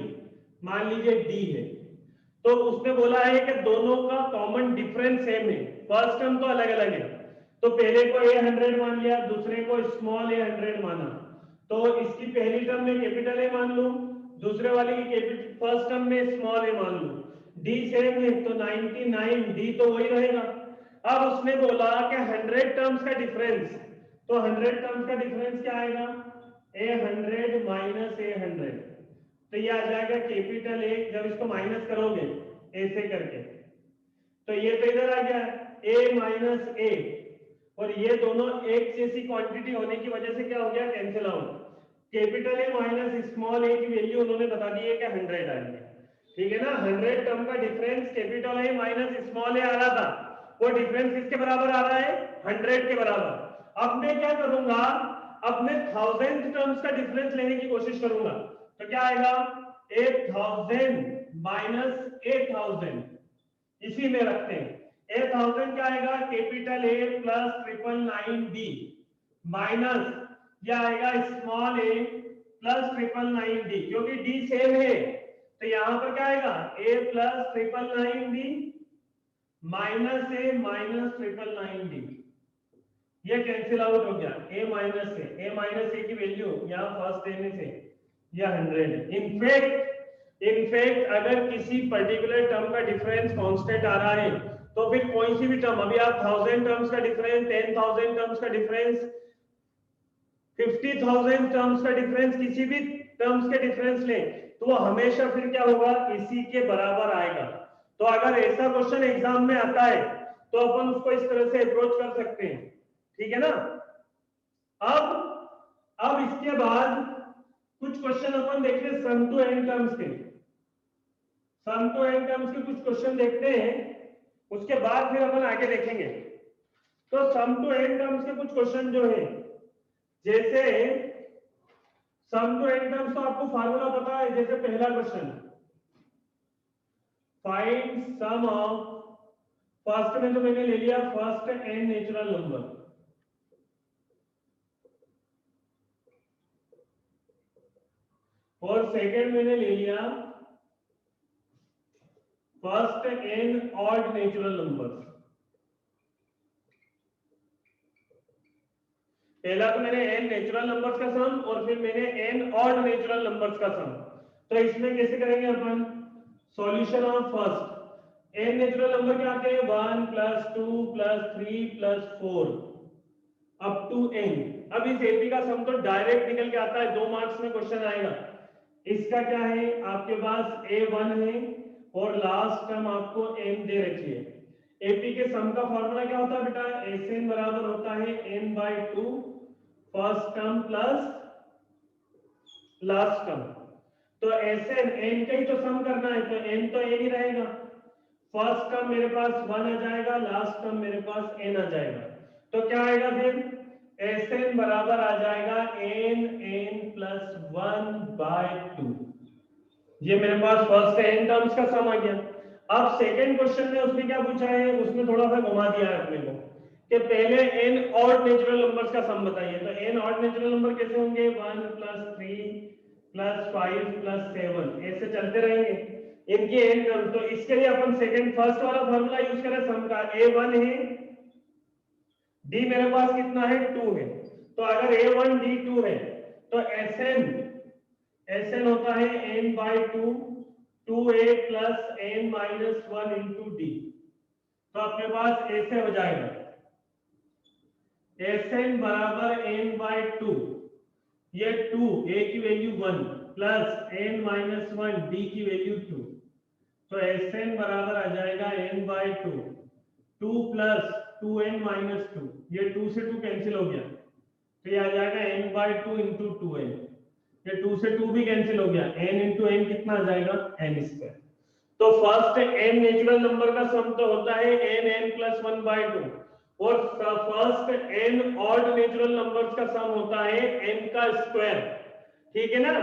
मान लीजिए d है। तो उसने बोला है कि दोनों का कॉमन डिफरेंस सेम है, फर्स्ट टर्म तो अलग अलग है। तो पहले को A100 मान लिया, दूसरे को स्मॉल a100 माना, तो इसकी पहली टर्म में कैपिटल ए मान लूं, दूसरे वाले की फर्स्ट टर्म में स्मॉल ए मान लूं, d सेम है तो 99 d तो वही रहेगा। अब उसने बोला कि 100 टर्म्स का डिफरेंस, तो 100 टर्म्स का डिफरेंस क्या आएगा A100 माइनस A100, तो ये आ जाएगा कैपिटल ए। जब इसको माइनस करोगे ऐसे करके तो ये तो इधर आ गया a माइनस ए, और ये दोनों एक जैसी क्वांटिटी होने की वजह से क्या हो गया cancel out. Capital A minus small A की वैल्यू उन्होंने बता दी है कि 100 आएंगे, ठीक है ना। 100 टर्म का difference capital A minus small A आ रहा था, वो डिफरेंस किसके बराबर आ रहा है 100 के बराबर। अब मैं क्या करूंगा, अपने 1000 टर्म्स का डिफरेंस लेने की कोशिश करूंगा, तो क्या आएगा 8000 माइनस 8000, इसी में रखते हैं। 8000 क्या आएगा capital A plus 999d minus क्या आएगा स्मॉल ए प्लस 999d, क्योंकि d सेम है तो यहाँ पर क्या आएगा a plus 999d minus a minus 999d, ये कैंसिल आउट हो गया। a माइनस a की वैल्यू यहाँ फर्स्ट देने से यह 100। इनफैक्ट अगर किसी पर्टिकुलर टर्म का डिफरेंस कांस्टेंट आ रहा है तो फिर कोई सी भी टर्म, अभी आप 1000 टर्म्स का डिफरेंस, 10,000 टर्म्स का डिफरेंस, 50,000 टर्म्स का डिफरेंस, किसी भी टर्म्स के डिफरेंस लें तो वो हमेशा फिर क्या होगा, इसी के बराबर आएगा। तो अगर ऐसा क्वेश्चन एग्जाम में आता है तो अपन उसको इस तरह से अप्रोच कर सकते हैं, ठीक है ना। अब इसके बाद कुछ क्वेश्चन अपन देखते हैं सम टू एन टर्म्स के। सम टू एन टर्म्स के कुछ क्वेश्चन देखते हैं, उसके बाद फिर अपन आगे देखेंगे। तो सम टू एन टर्म्स के कुछ क्वेश्चन जो है, जैसे सम टू एन टर्म्स, तो आपको फार्मूला पता है। जैसे पहला question, find sum of, first में तो मैंने ले लिया फर्स्ट एन नेचुरल नंबर, और सेकंड मैंने ले लिया first N odd natural number. पहला तो मैंने एन नेचुरल नंबर्स का सम और फिर मैंने एन ऑड नेचुरल नंबर्स का सम। तो इसमें कैसे करेंगे अपन, solution of first N natural number क्या आते हैं, 1 plus 2 plus 3 plus 4 up to n. अब इस एपी का सम तो डायरेक्ट निकल के आता है, 2 मार्क्स में क्वेश्चन आएगा। इसका क्या है, आपके पास a1 है और लास्ट टर्म आपको n दे रखी है। एपी के सम का फॉर्मूला क्या होता है बेटा, Sn बराबर होता है n/2 first term plus last term. तो Sn n का ही तो सम करना है, तो n तो n ही रहेगा। फर्स्ट टर्म मेरे पास 1 आ जाएगा, लास्ट टर्म मेरे पास n आ जाएगा। तो क्या आएगा फिर, Sn बराबर आ जाएगा n प्लस 1/2। ये मेरे पास फर्स्ट n टर्म्स का सम आ गया। अब सेकंड क्वेश्चन में उसने क्या पूछा है, उसमें थोड़ा सा घुमा दिया है अपने को कि पहले n ऑड नेचुरल नंबर्स का सम बताइए। तो n ऑड नेचुरल नंबर कैसे होंगे, 1 प्लस 3 प्लस 5 प्लस 7, ऐसे चलते रहेंगे इनकी n टर्म। तो इसके लिए अपन सेकंड फर्स्ट वाला फॉर्मूला यूज करें सम का, a1 है, d मेरे पास कितना है 2 है। तो अगर a1 d 2 है तो Sn होता है n/2 2a plus n minus 1 into D. तो अपने पास ऐसे हो जाएगा Sn बराबर n/2, ये 2 a की value 1 plus n minus 1 d की वैल्यू 2। तो Sn बराबर आ जाएगा n/2 2 प्लस 2n माइनस 2, ये 2 से 2 कैंसिल हो गया, तो ये आ जाएगा n/2 इंटू 2n। ये 2 से 2 भी कैंसिल हो गया, n इंटू n कितना आ जाएगा, n²। तो फर्स्ट n नेचुरल नंबर का सम तो होता है n प्लस 1/2 और first n odd natural numbers का सम होता है n का स्क्वायर, ठीक है ना।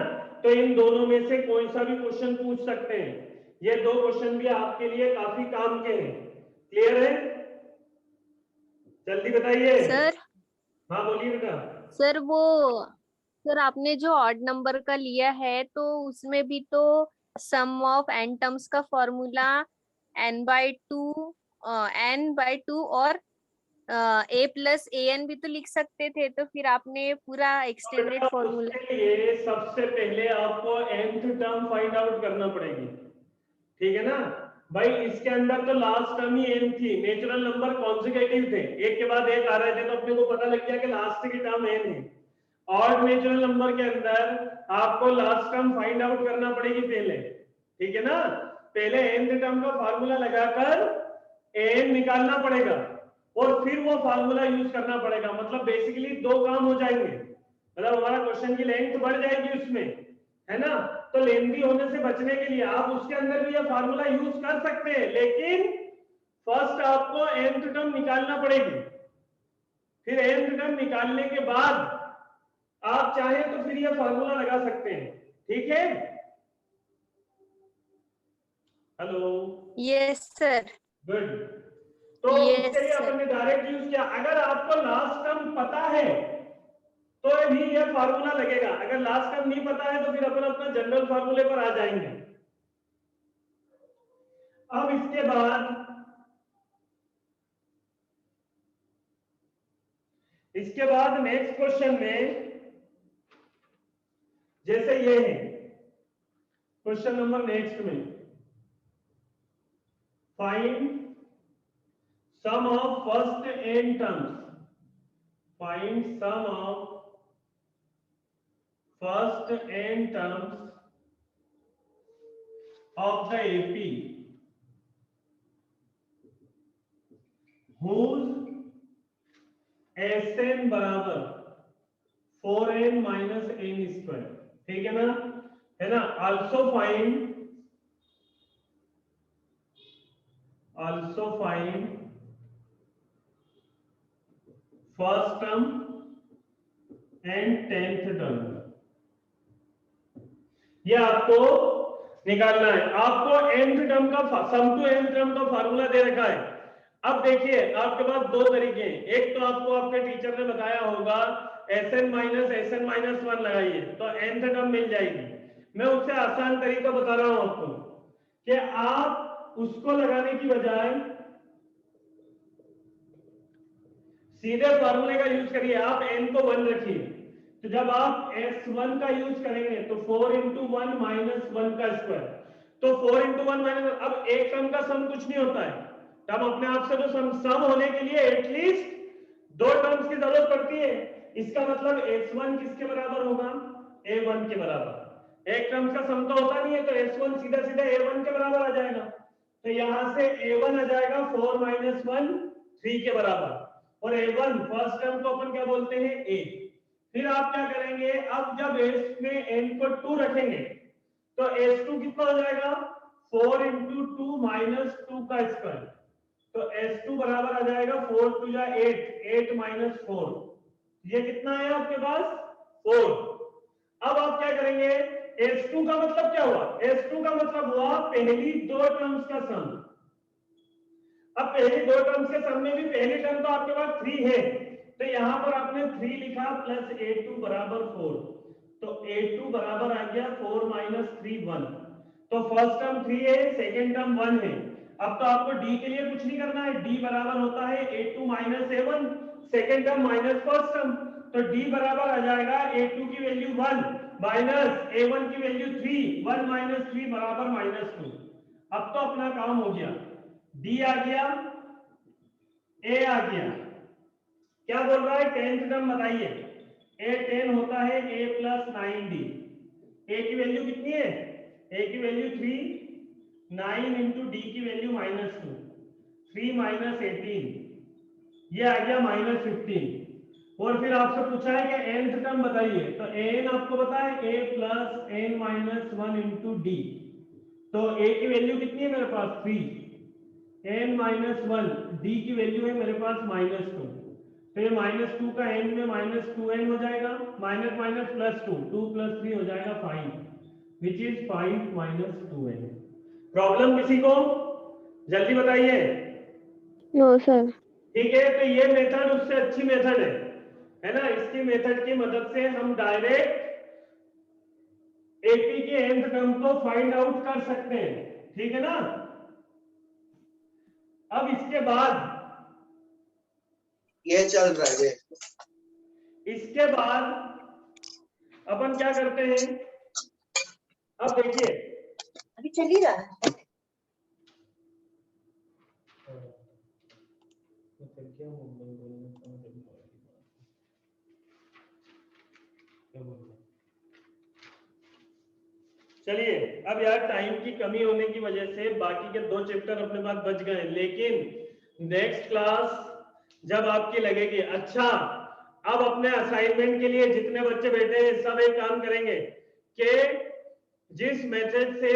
तो इन दोनों में से कोई सा भी क्वेश्चन पूछ सकते हैं। ये दो क्वेश्चन भी आपके लिए काफी काम के हैं, क्लियर है, जल्दी बताइए। सर हाँ बोलिए बेटा। सर आपने जो ऑड नंबर का लिया है तो उसमें भी तो सम ऑफ एन टर्म्स का फॉर्मूला n/2 और a प्लस an भी तो लिख सकते थे, तो फिर आपने पूरा एक्सटेंडेड फॉर्मूला। उसके लिए सबसे पहले आपको nth टर्म फाइंड आउट करना पड़ेगी, ठीक है ना भाई। इसके अंदर तो लास्ट टर्म ही n थी, नेचुरल नंबर कॉन्सेक्यूटिव थे, एक के बाद एक आ रहे थे, तो अपने को पता लग गया कि लास्ट की टर्म n है। ऑड नेचुरल नंबर के अंदर आपको लास्ट टर्म फाइंड आउट करना पड़ेगी पहले, ठीक है ना। पहले nth टर्म का फार्मूला लगाकर n निकालना पड़ेगा और फिर वो फार्मूला यूज करना पड़ेगा। मतलब बेसिकली दो काम हो जाएंगे, मतलब हमारा क्वेश्चन की लेंथ बढ़ जाएगी उसमें, है ना। तो लेंथी होने से बचने के लिए आप उसके अंदर भी ये फार्मूला यूज कर सकते हैं, लेकिन फर्स्ट आपको nth टर्म निकालना पड़ेगी। फिर nth टर्म निकालने के बाद आप चाहे तो फिर ये फार्मूला लगा सकते हैं, ठीक है। Hello, yes sir. गुड। तो उसके लिए अपन ने डायरेक्ट यूज किया। अगर आपको लास्ट टर्म पता है तो भी ये फार्मूला लगेगा, अगर लास्ट टर्म नहीं पता है तो फिर अपन अपना जनरल फार्मूले पर आ जाएंगे, अब इसके बाद नेक्स्ट क्वेश्चन में जैसे ये है क्वेश्चन नंबर नेक्स्ट में, find sum of first n terms, find sum of first n terms of the AP whose Sn बराबर 4n minus n square, ठीक है ना, also find first term and 10th term, ये आपको निकालना है। आपको nth टर्म का सम टू nth टर्म का फार्मूला दे रखा है। अब देखिए आपके पास दो तरीके हैं, एक तो आपको आपके टीचर ने बताया होगा Sn माइनस 1 लगाइए तो nth टर्म मिल जाएगी। मैं उससे आसान तरीका बता रहा हूं आपको कि आप उसको लगाने की बजाय सीधे फार्मूले का यूज करिए। आप n को 1 रखिए, तो जब आप s1 का यूज करेंगे तो 4 इंटू 1 माइनस 1 का स्क्वायर, तो 4 इंटू 1 माइनस, अब एक टर्म का सम कुछ नहीं होता है, टर्म अपने आप से तो सम होने के लिए एटलीस्ट दो टर्म्स की जरूरत पड़ती है। इसका मतलब s1 किसके बराबर होगा, a1 के बराबर। एक टर्म्स का सम तो होता नहीं है, तो s1 सीधा सीधा a1 के बराबर आ जाएगा, तो यहां से a1 आ जाएगा 4 माइनस 1 3 के बराबर, और a1 फर्स्ट टर्म को अपन क्या बोलते हैं a। फिर आप क्या करेंगे, अब जब s में n को 2 रखेंगे तो s2 कितना हो जाएगा 4 इंटू 2 माइनस 2 का स्क्वायर, तो s2 बराबर आ जाएगा 4 टू जा 8, 8 माइनस 4, ये कितना है आपके पास 4। अब आप क्या करेंगे, s2 का मतलब क्या हुआ, s2 का मतलब हुआ पहली दो टर्म्स का सम। अब पहली दो टर्म्स के सम में भी पहली टर्म तो आपके पास 3 है, तो यहां पर आपने 3 लिखा प्लस a2 बराबर 4, तो a2 बराबर आ गया 4 माइनस 3 1, तो फर्स्ट टर्म 3 है, सेकंड टर्म 1 है। अब तो आपको d के लिए कुछ नहीं करना है, d बराबर होता है a2 minus a1, second term minus first term, तो d बराबर आ जाएगा a2 की वैल्यू 1 माइनस a1 की वैल्यू 3, 1 माइनस 3 बराबर माइनस 2। अब तो अपना काम हो गया, d आ गया, a आ गया, क्या बोल रहा है 10th टर्म बताइए, a 10 होता है a प्लस 9d, a की वैल्यू कितनी है, a की वैल्यू 3, 9 इंटू डी की वैल्यू माइनस 2, 3 माइनस 18, ये आ गया माइनस 15। और फिर आपसे पूछा है कि nth टर्म बताइए, तो n आपको पता है a plus n minus 1 into D, तो a की वैल्यू कितनी है मेरे पास 3, n माइनस 1, d की वैल्यू है मेरे पास माइनस 2, तो ये माइनस 2 का n में माइनस 2n हो जाएगा, माइनस माइनस प्लस 2, 2 प्लस 3 हो जाएगा 5, which is 5 minus 2n। Problem किसी को जल्दी बताइए। No sir. ठीक है, तो ये मेथड उससे अच्छी मेथड है ना, इसकी मेथड की मदद से हम डायरेक्ट एपी के nth टर्म को फाइंड आउट कर सकते हैं, ठीक है ना। अब इसके बाद ये चल रहा है, इसके बाद अपन क्या करते हैं, अब देखिए अभी चल ही रहा है। चलिए, अब यार टाइम की कमी होने की वजह से बाकी के दो चैप्टर अपने पास बच गए, लेकिन नेक्स्ट क्लास जब आपकी लगेगी, अच्छा अब अपने असाइनमेंट के लिए जितने बच्चे बैठे हैं सब एक काम करेंगे कि जिस मैसेज से,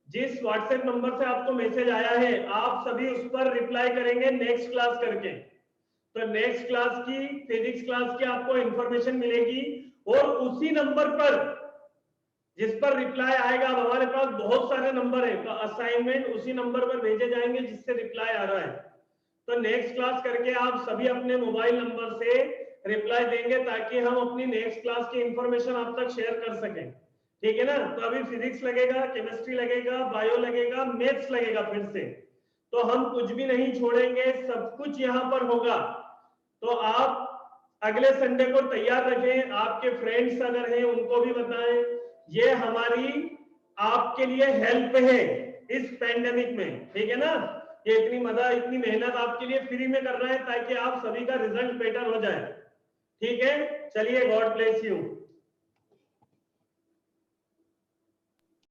जिस व्हाट्सएप नंबर से आपको मैसेज आया है, आप सभी उस पर रिप्लाई करेंगे नेक्स्ट क्लास करके, तो नेक्स्ट क्लास की फिजिक्स क्लास की आपको इंफॉर्मेशन मिलेगी, और उसी नंबर पर जिस पर रिप्लाई आएगा, अब हमारे पास बहुत सारे नंबर है, तो असाइनमेंट उसी नंबर पर भेजे जाएंगे जिससे रिप्लाई आ रहा है, तो नेक्स्ट क्लास करके आप सभी अपने मोबाइल नंबर से रिप्लाई देंगे ताकि हम अपनी नेक्स्ट क्लास की इंफॉर्मेशन आप तक शेयर कर सकें, ठीक है ना। तो अभी फिजिक्स लगेगा, केमिस्ट्री लगेगा, बायो लगेगा, मैथ्स लगेगा फिर से। तो हम कुछ भी नहीं छोड़ेंगे, सब कुछ यहाँ पर होगा। तो आप अगले संडे को तैयार रखें, आपके फ्रेंड्स अगर हैं उनको भी बताएं। ये हमारी आपके लिए हेल्प है इस पैंडेमिक में, ठीक है ना। ये इतनी इतनी मेहनत आपके लिए फ्री में कर रहे हैं ताकि आप सभी का रिजल्ट बेटर हो जाए। ठीक है, चलिए, गॉड ब्लेस यू।